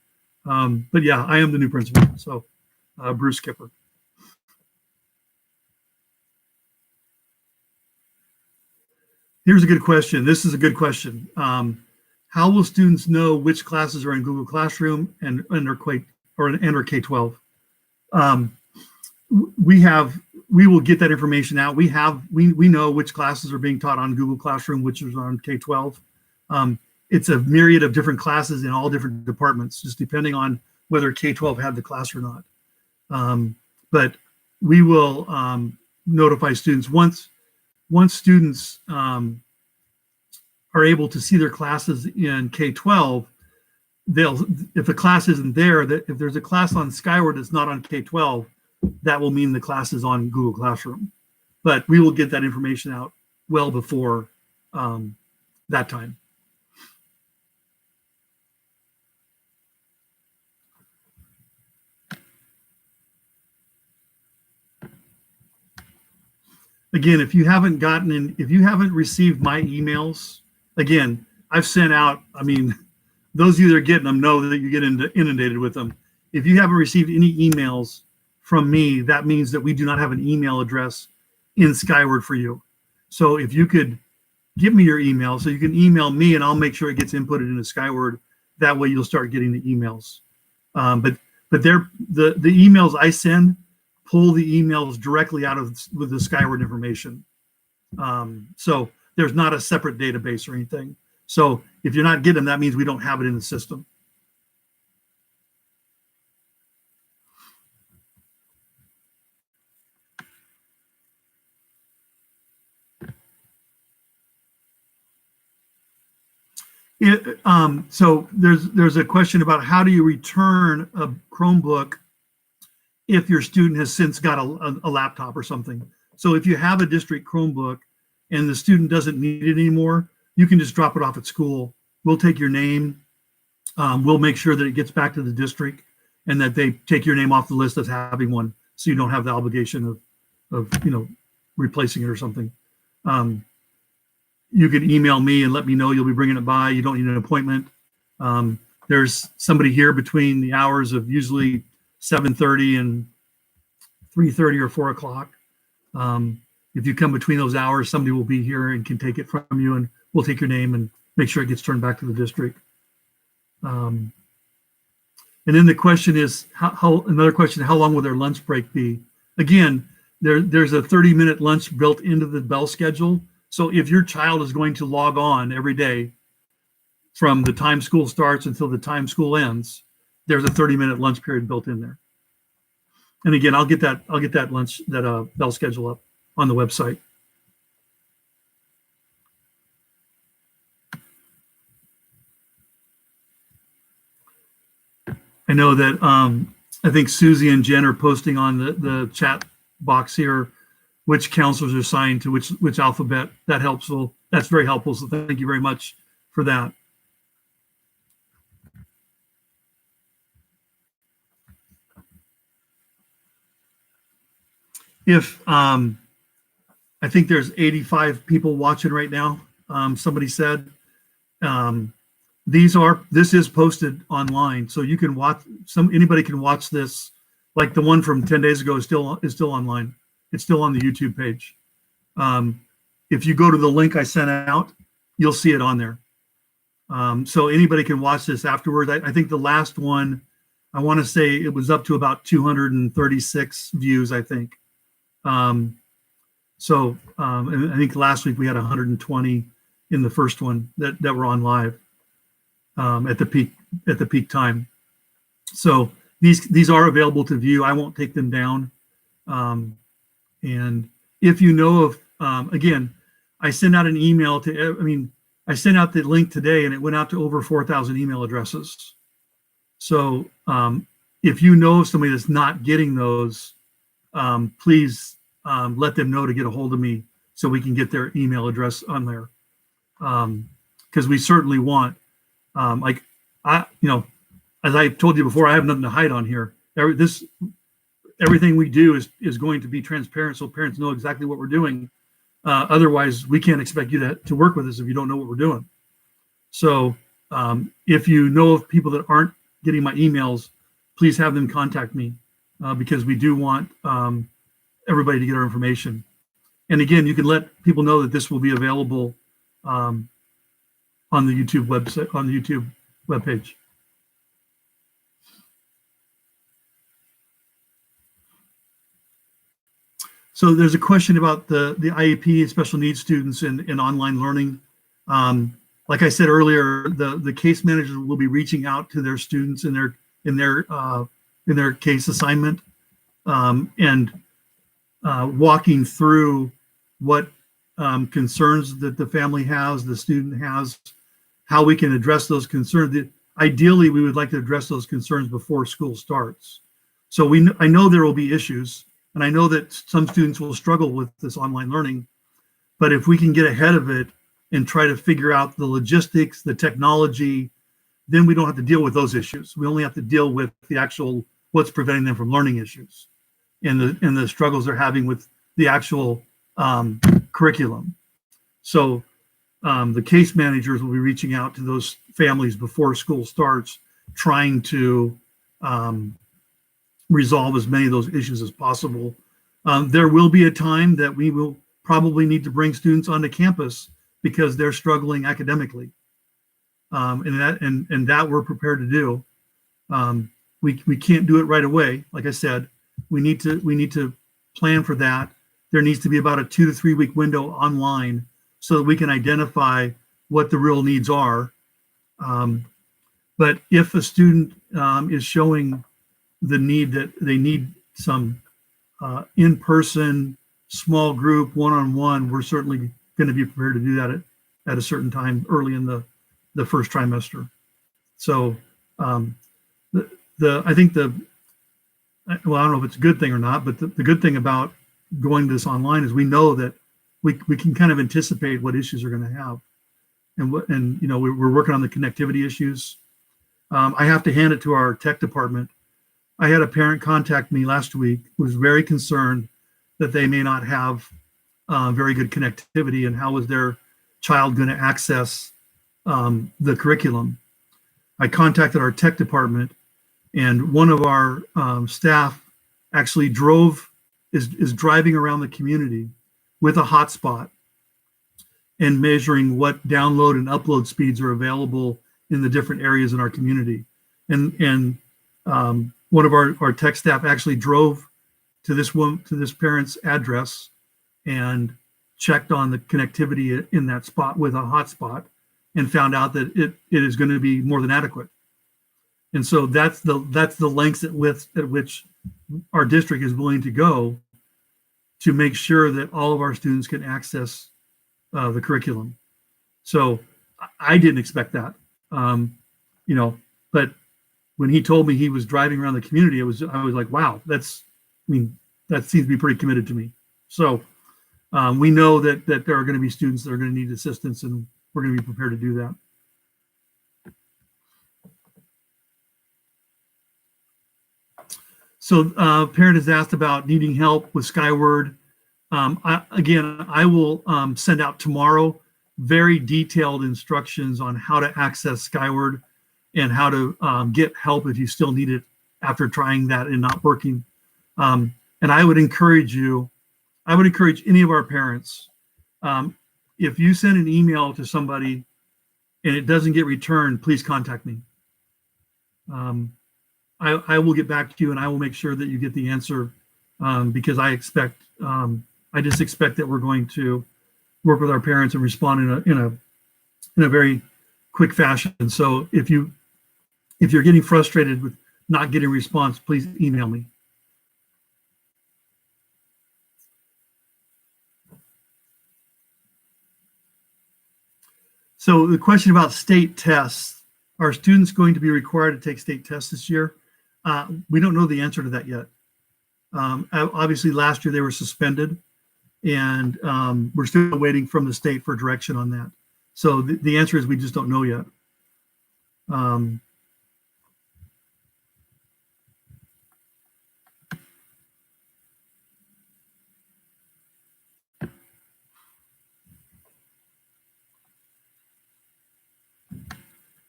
But yeah, I am the new principal. So Bruce Kipper. Here's a good question. This is a good question. How will students know which classes are in Google Classroom and or K-12? We will get that information out. We know which classes are being taught on Google Classroom, which is on K-12. It's a myriad of different classes in all different departments, just depending on whether K-12 had the class or not. But we will notify students once students are able to see their classes in K-12. If a class isn't there, if there's a class on Skyward that's not on K-12, that will mean the class is on Google Classroom. But we will get that information out well before that time. Again, if you haven't received my emails, again, I've sent out, I mean, those of you that are getting them know that you get inundated with them. If you haven't received any emails from me, that means that we do not have an email address in Skyward for you. So if you could give me your email, so you can email me and I'll make sure it gets inputted into Skyward. That way you'll start getting the emails. But but the emails I send pull the emails directly out of with the Skyward information. So there's not a separate database or anything. So if you're not getting them, that means we don't have it in the system. So there's a question about how do you return a Chromebook if your student has since got a laptop or something. So if you have a district Chromebook and the student doesn't need it anymore, you can just drop it off at school. We'll take your name. We'll make sure that it gets back to the district and that they take your name off the list as having one, so you don't have the obligation of replacing it or something. You can email me and let me know you'll be bringing it by. You don't need an appointment. There's somebody here between the hours of usually 7:30 and 3:30 or 4 o'clock. If you come between those hours, somebody will be here and can take it from you, and we'll take your name and make sure it gets turned back to the district. And then the question is, another question, how long will their lunch break be? Again, there's a 30-minute lunch built into the bell schedule. So if your child is going to log on every day from the time school starts until the time school ends, there's a 30-minute lunch period built in there. And again, I'll get that bell schedule up on the website. I know that I think Susie and Jen are posting on the chat box here which counselors are assigned to which alphabet. That helps. So that's very helpful. So thank you very much for that. If I think there's 85 people watching right now. Somebody said this is posted online, so you can watch. Anybody can watch this. Like the one from 10 days ago is still online. It's still on the YouTube page. If you go to the link I sent out, you'll see it on there. So anybody can watch this afterwards. I think the last one, I want to say it was up to about 236 views, I think. And I think last week we had 120 in the first one that were on live at the peak time. So these are available to view. I won't take them down. And if you know of, again, I sent out an email I sent out the link today and it went out to over 4,000 email addresses. So if you know of somebody that's not getting those, please let them know to get a hold of me so we can get their email address on there. Because we certainly want, as I told you before, I have nothing to hide on here. Everything we do is going to be transparent, so parents know exactly what we're doing. Otherwise, we can't expect you to work with us if you don't know what we're doing. So if you know of people that aren't getting my emails, please have them contact me because we do want everybody to get our information. And again, you can let people know that this will be available on the YouTube website, on the YouTube webpage. So there's a question about the IEP, special needs students in online learning. Like I said earlier, the case managers will be reaching out to their students in their case assignment and walking through what concerns that the family has, the student has, how we can address those concerns. Ideally, we would like to address those concerns before school starts. So I know there will be issues. And I know that some students will struggle with this online learning, but if we can get ahead of it and try to figure out the logistics, the technology, then we don't have to deal with those issues. We only have to deal with the actual what's preventing them from learning issues and the struggles they're having with the actual curriculum. So the case managers will be reaching out to those families before school starts, trying to resolve as many of those issues as possible. There will be a time that we will probably need to bring students onto campus because they're struggling academically, and that we're prepared to do. we can't do it right away. Like I said, we need to plan for that. There needs to be about a 2 to 3 week window online so that we can identify what the real needs are. But if a student is showing the need that they need some in-person, small group, one-on-one, we're certainly going to be prepared to do that at a certain time early in the first trimester. So I think well, I don't know if it's a good thing or not, but the good thing about going to this online is we know that we can kind of anticipate what issues are going to have. And we're working on the connectivity issues. I have to hand it to our tech department. I had a parent contact me last week who was very concerned that they may not have very good connectivity, and how was their child going to access the curriculum. I contacted our tech department, and one of our staff actually is driving around the community with a hotspot and measuring what download and upload speeds are available in the different areas in our community. And one of our tech staff actually drove to this parent's address and checked on the connectivity in that spot with a hotspot, and found out that it is going to be more than adequate. And so that's the lengths at which our district is willing to go to make sure that all of our students can access the curriculum. So I didn't expect that, but when he told me he was driving around the community, I was like, wow, that seems to be pretty committed to me. So we know that there are going to be students that are going to need assistance, and we're going to be prepared to do that. So parent has asked about needing help with Skyward. I will send out tomorrow very detailed instructions on how to access Skyward and how to get help if you still need it after trying that and not working. And I would encourage any of our parents, if you send an email to somebody and it doesn't get returned, please contact me. I will get back to you, and I will make sure that you get the answer, because I just expect that we're going to work with our parents and respond in a very quick fashion. So if you're getting frustrated with not getting a response, please email me. So the question about state tests: are students going to be required to take state tests this year? We don't know the answer to that yet. Obviously, last year they were suspended, and we're still waiting from the state for direction on that. So the answer is we just don't know yet.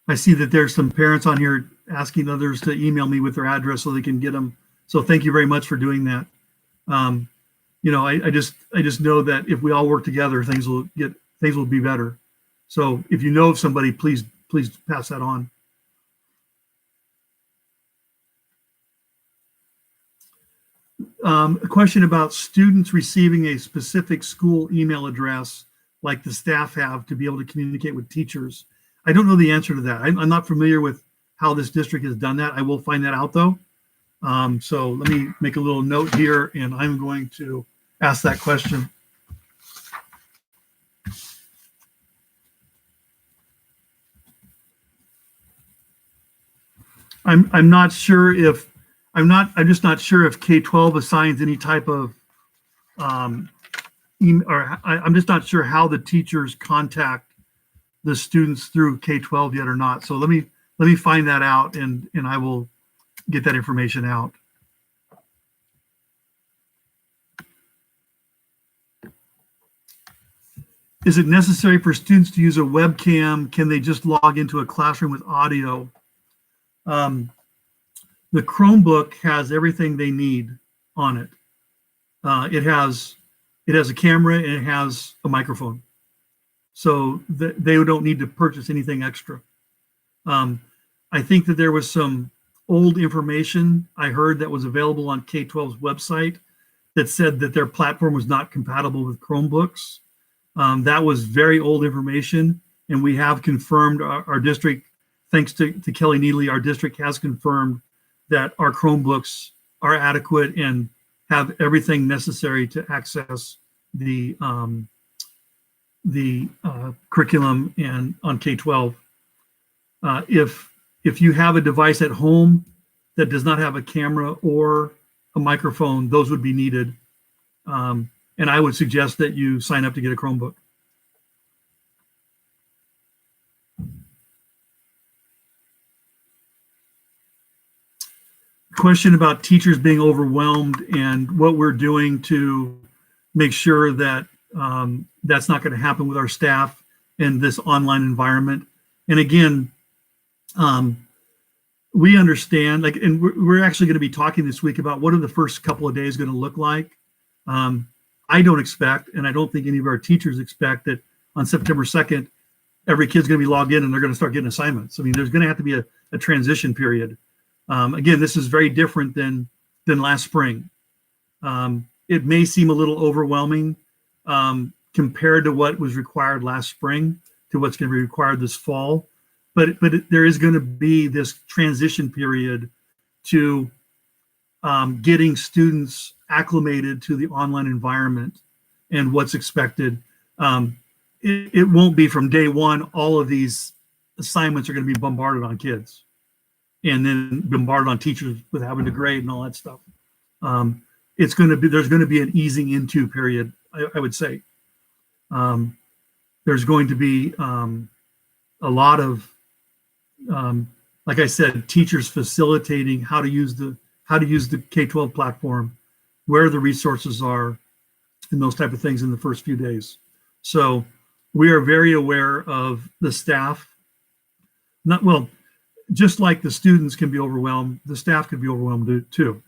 I see that there's some parents on here asking others to email me with their address so they can get them. So thank you very much for doing that. I just know that if we all work together, things will be better. So if you know of somebody, please pass that on. A question about students receiving a specific school email address like the staff have to be able to communicate with teachers. I don't know the answer to that. I'm not familiar with how this district has done that. I will find that out though. So let me make a little note here, and I'm going to ask that question. I'm just not sure if K-12 assigns any type of I'm just not sure how the teachers contact the students through K-12 yet or not. So let me find that out, and I will get that information out. Is it necessary for students to use a webcam? Can they just log into a classroom with audio? The Chromebook has everything they need on it. It has a camera and it has a microphone. So they don't need to purchase anything extra. I think that there was some old information I heard that was available on K-12's website that said that their platform was not compatible with Chromebooks. That was very old information, and we have confirmed our district, thanks to Kelly Needley, our district has confirmed that our Chromebooks are adequate and have everything necessary to access the curriculum and on K-12. If you have a device at home that does not have a camera or a microphone, those would be needed. And I would suggest that you sign up to get a Chromebook. Question about teachers being overwhelmed and what we're doing to make sure that that's not going to happen with our staff in this online environment. And again, we understand, like, and we're actually going to be talking this week about what are the first couple of days going to look like. I don't expect, and I don't think any of our teachers expect, that on September 2nd, every kid's going to be logged in and they're going to start getting assignments. I mean, there's going to have to be a transition period. Again, this is very different than last spring. It may seem a little overwhelming compared to what was required last spring to what's going to be required this fall. But there is going to be this transition period to getting students acclimated to the online environment and what's expected. It won't be from day one, all of these assignments are going to be bombarded on kids and then bombarded on teachers with having to grade and all that stuff. There's going to be an easing into period, I would say. There's going to be a lot of, like I said, teachers facilitating how to use the K-12 platform, where the resources are, and those type of things in the first few days. So we are very aware of the staff. Just like the students can be overwhelmed, the staff could be overwhelmed too.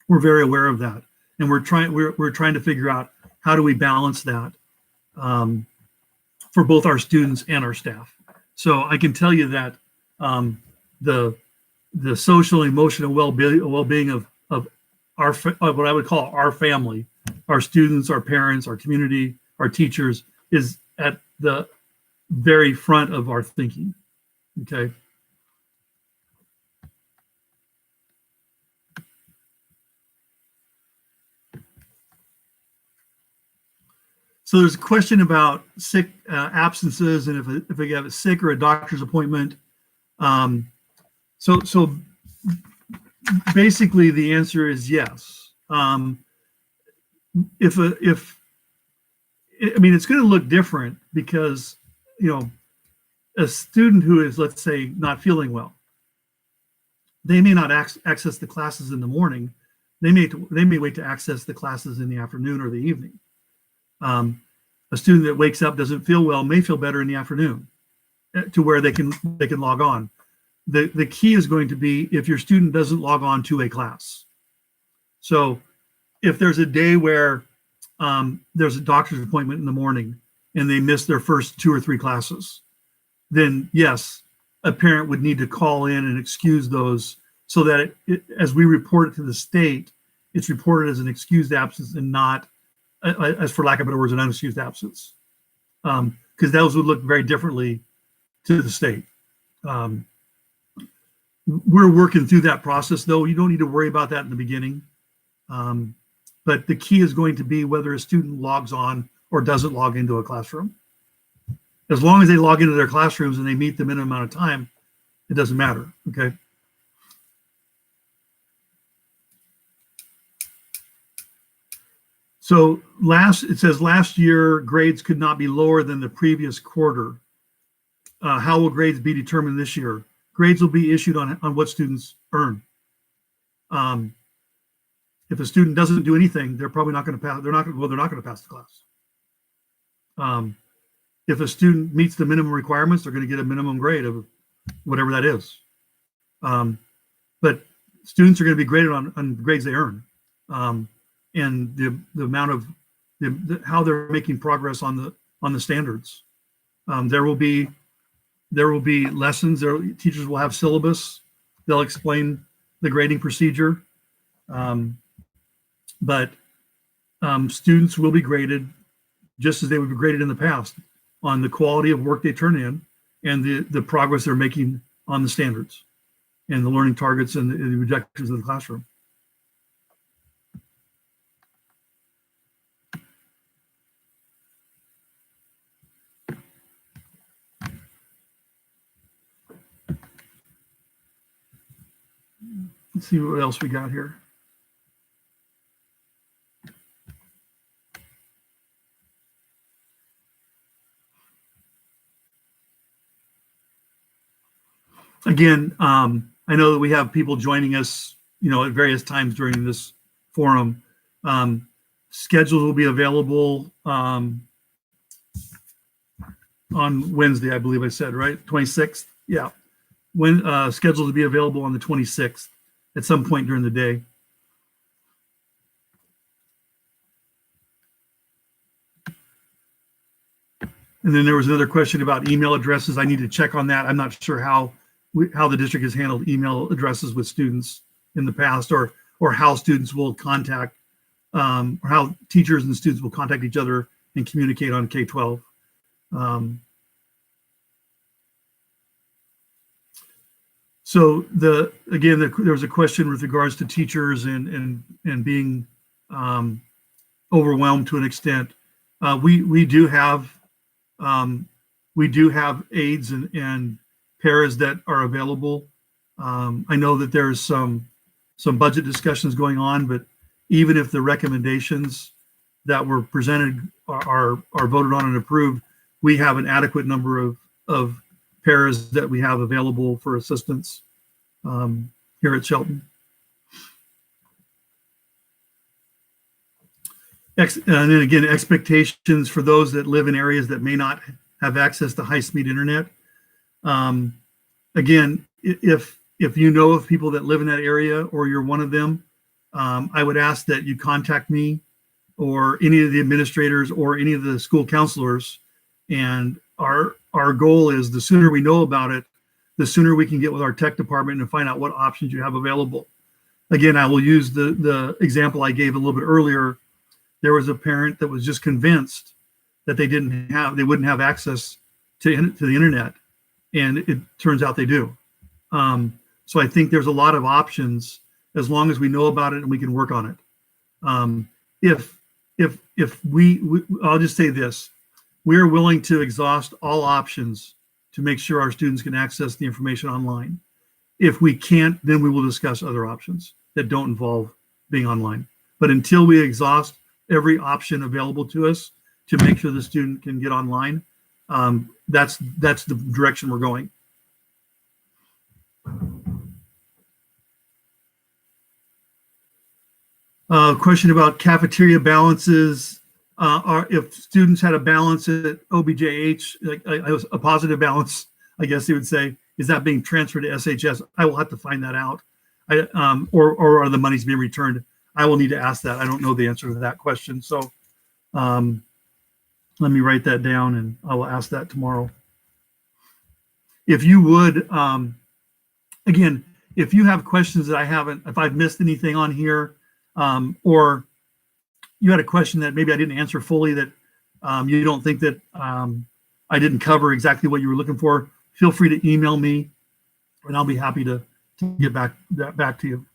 We're very aware of that, and we're trying to figure out how do we balance that for both our students and our staff. So I can tell you that the social, emotional well-being of what I would call our family, our students, our parents, our community, our teachers, is at the very front of our thinking. Okay. So there's a question about sick absences and if they have a sick or a doctor's appointment. So basically the answer is yes. It's going to look different because, a student who is, let's say, not feeling well, they may not access the classes in the morning. They may wait to access the classes in the afternoon or the evening. A student that wakes up, doesn't feel well, may feel better in the afternoon to where they can log on. The key is going to be if your student doesn't log on to a class. So if there's a day where there's a doctor's appointment in the morning and they miss their first 2 or 3 classes, then yes, a parent would need to call in and excuse those so that as we report it to the state, it's reported as an excused absence and not, as for lack of better words, an unexcused absence. Because those would look very differently to the state. We're working through that process, though. You don't need to worry about that in the beginning. But the key is going to be whether a student logs on or doesn't log into a classroom. As long as they log into their classrooms and they meet the minimum amount of time, it doesn't matter, okay? So it says last year grades could not be lower than the previous quarter. How will grades be determined this year? Grades will be issued on what students earn. If a student doesn't do anything, they're probably not going to pass. They're not going to pass the class. If a student meets the minimum requirements, they're going to get a minimum grade of whatever that is. But students are going to be graded on grades they earn, and the amount of how they're making progress on the standards. There will be lessons. Teachers will have syllabus. They'll explain the grading procedure, but students will be graded just as they would be graded in the past on the quality of work they turn in and the progress they're making on the standards and the learning targets and the objectives of the classroom. Let's see what else we got here. Again, I know that we have people joining us, at various times during this forum. Schedules will be available on Wednesday, I believe I said, right? 26th? Yeah. When schedules will be available on the 26th at some point during the day. And then there was another question about email addresses. I need to check on that. I'm not sure how the district has handled email addresses with students in the past, or how students will contact, or how teachers and students will contact each other and communicate on K-12. So there was a question with regards to teachers and being overwhelmed to an extent. We do have aides and paras that are available. I know that there's some budget discussions going on, but even if the recommendations that were presented are voted on and approved, we have an adequate number of paras that we have available for assistance here at Shelton. And then again, expectations for those that live in areas that may not have access to high-speed internet. Again, if you know of people that live in that area or you're one of them, I would ask that you contact me or any of the administrators or any of the school counselors. And our goal is, the sooner we know about it, the sooner we can get with our tech department and find out what options you have available. Again, I will use the example I gave a little bit earlier. There was a parent that was just convinced that they wouldn't have access to the internet, and it turns out they do. So I think there's a lot of options as long as we know about it and we can work on it. I'll just say this: we are willing to exhaust all options to make sure our students can access the information online. If we can't, then we will discuss other options that don't involve being online. But until we exhaust every option available to us to make sure the student can get online, that's the direction we're going. Question about cafeteria balances. If students had a balance at OBJH, like a positive balance, I guess they would say, is that being transferred to SHS? I will have to find that out. Or are the monies being returned? I will need to ask that. I don't know the answer to that question. So let me write that down and I will ask that tomorrow. If you would, again, if you have questions that if I've missed anything on here, or you had a question that maybe I didn't answer fully, that you don't think that I didn't cover exactly what you were looking for, feel free to email me and I'll be happy to get back to you.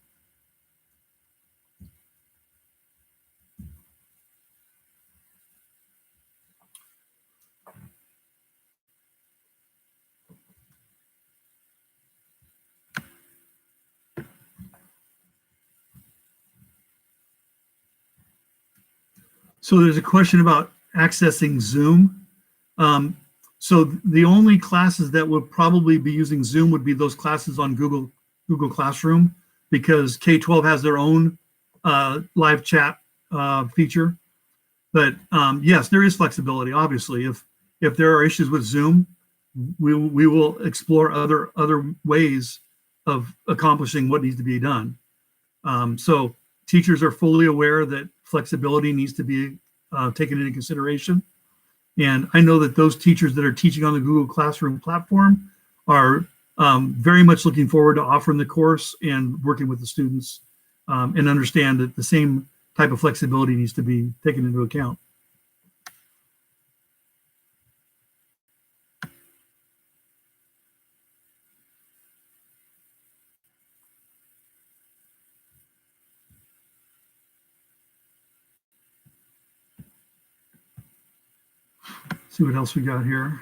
So there's a question about accessing Zoom. So the only classes that would probably be using Zoom would be those classes on Google Classroom, because K-12 has their own live chat feature. But yes, there is flexibility. Obviously, if there are issues with Zoom, we will explore other ways of accomplishing what needs to be done. So teachers are fully aware that flexibility needs to be taken into consideration. And I know that those teachers that are teaching on the Google Classroom platform are very much looking forward to offering the course and working with the students, and understand that the same type of flexibility needs to be taken into account. See what else we got here.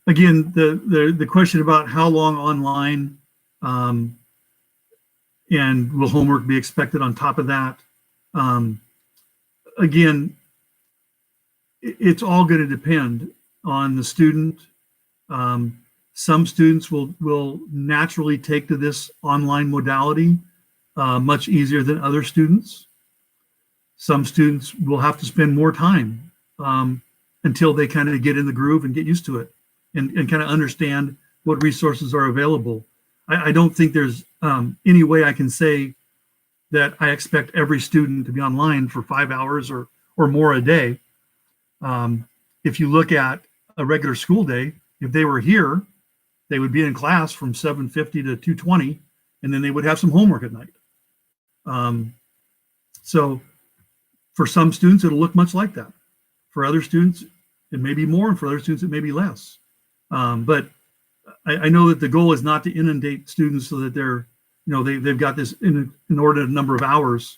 Again, the question about how long online, and will homework be expected on top of that? Again, it's all going to depend on the student. Some students will naturally take to this online modality much easier than other students. Some students will have to spend more time until they kind of get in the groove and get used to it, and kind of understand what resources are available. I don't think there's any way I can say that I expect every student to be online for 5 hours or more a day. If you look at a regular school day, if they were here, they would be in class from 7:50 to 2:20, and then they would have some homework at night. So for some students, it'll look much like that. For other students, it may be more, and for other students, it may be less. But I know that the goal is not to inundate students so that they're, they've got this inordinate number of hours.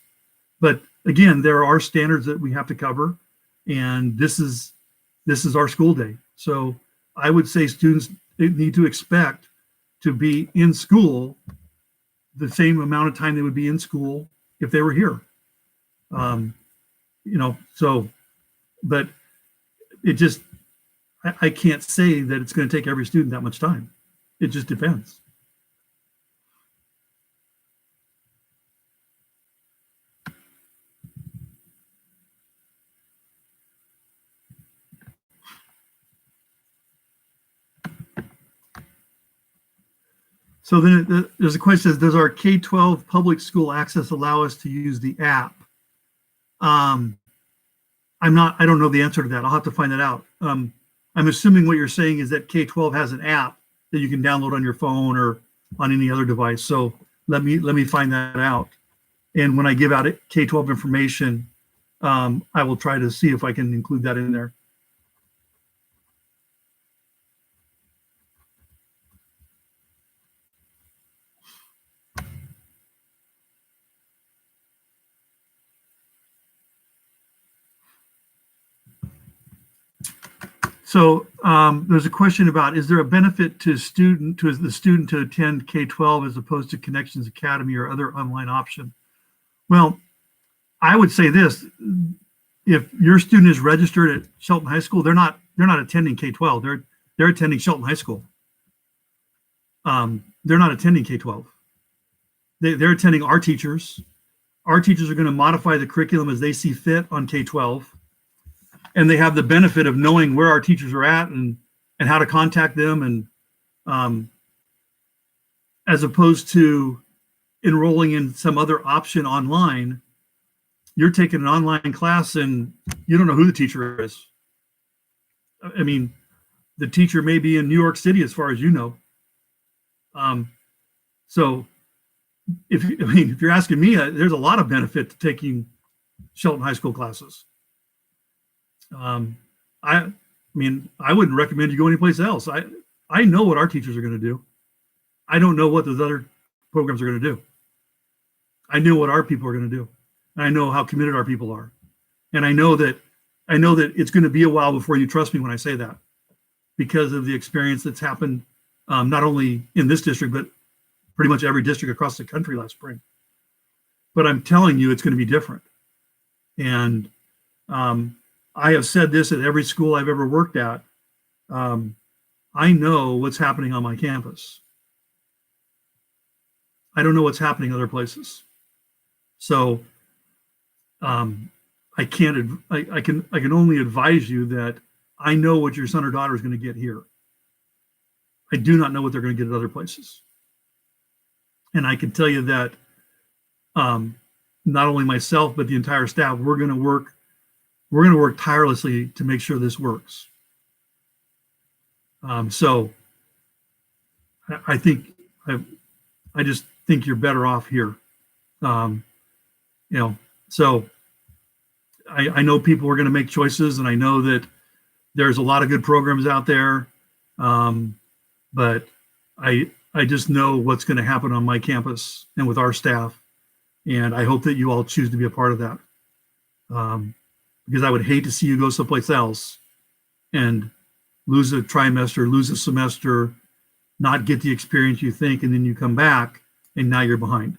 But again, there are standards that we have to cover, and this is our school day. So I would say students need to expect to be in school the same amount of time they would be in school if they were here. But it just, I can't say that it's going to take every student that much time. It just depends. So then there's a question: does our K-12 public school access allow us to use the app? I don't know the answer to that. I'll have to find that out. I'm assuming what you're saying is that K-12 has an app that you can download on your phone or on any other device. So let me find that out. And when I give out K-12 information, I will try to see if I can include that in there. So there's a question about, is there a benefit to the student to attend K-12 as opposed to Connections Academy or other online option? Well, I would say this: if your student is registered at Shelton High School, they're not attending K-12. They're attending Shelton High School. They're not attending K-12. They're attending our teachers. Our teachers are going to modify the curriculum as they see fit on K-12. And they have the benefit of knowing where our teachers are at and how to contact them, and as opposed to enrolling in some other option online. You're taking an online class and you don't know who the teacher is. I mean, the teacher may be in New York City as far as you know. So if you're asking me, there's a lot of benefit to taking Shelton High School classes. I wouldn't recommend you go anyplace else. I know what our teachers are going to do. I don't know what those other programs are going to do. I know what our people are going to do. And I know how committed our people are. And I know that it's going to be a while before you trust me when I say that, because of the experience that's happened, not only in this district, but pretty much every district across the country last spring. But I'm telling you, it's going to be different. And I have said this at every school I've ever worked at. I know what's happening on my campus. I don't know what's happening other places. So I can only advise you that I know what your son or daughter is going to get here. I do not know what they're going to get at other places. And I can tell you that not only myself, but the entire staff, we're going to work tirelessly to make sure this works. So I think I just think you're better off here. Um, so I know people are going to make choices, and I know that there's a lot of good programs out there, but I just know what's going to happen on my campus and with our staff, and I hope that you all choose to be a part of that, because I would hate to see you go someplace else and lose a trimester, lose a semester, not get the experience you think, and then you come back and now you're behind.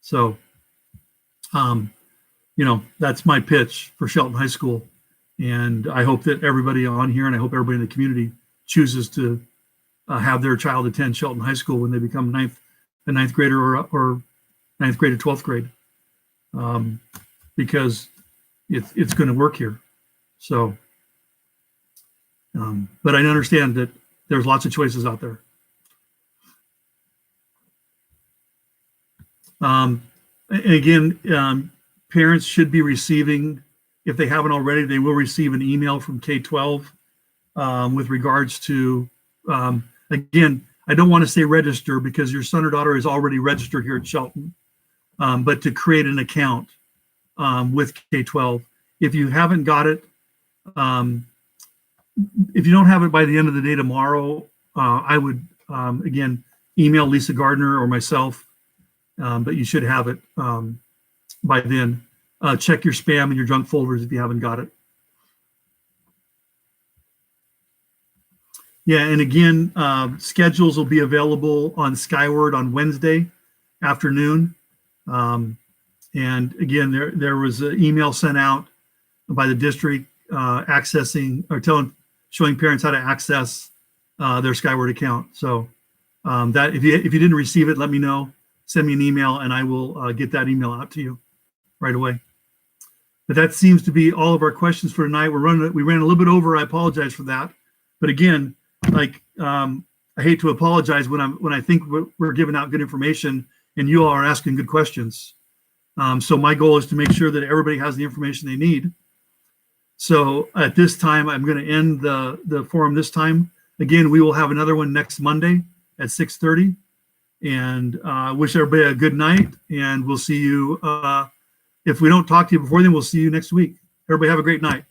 So, that's my pitch for Shelton High School. And I hope that everybody on here, and I hope everybody in the community chooses to have their child attend Shelton High School when they become a ninth grader or ninth grade or 12th grade, because it's going to work here. So, but I understand that there's lots of choices out there. And again, parents should be receiving, if they haven't already, they will receive an email from K-12 with regards to, again, I don't want to say register because your son or daughter is already registered here at Shelton, but to create an account with K-12. If you haven't got it, if you don't have it by the end of the day tomorrow, I would, again, email Lisa Gardner or myself, but you should have it by then. Check your spam and your junk folders if you haven't got it. Yeah, and again, schedules will be available on Skyward on Wednesday afternoon. And again, there was an email sent out by the district accessing or showing parents how to access their Skyward account. So that if you didn't receive it, let me know. Send me an email, and I will get that email out to you right away. But that seems to be all of our questions for tonight. We ran a little bit over. I apologize for that. But again, I hate to apologize when I think we're giving out good information and you all are asking good questions. So my goal is to make sure that everybody has the information they need. So at this time, I'm going to end the forum this time. Again, we will have another one next Monday at 6:30. And wish everybody a good night. And we'll see you. If we don't talk to you before then, we'll see you next week. Everybody have a great night.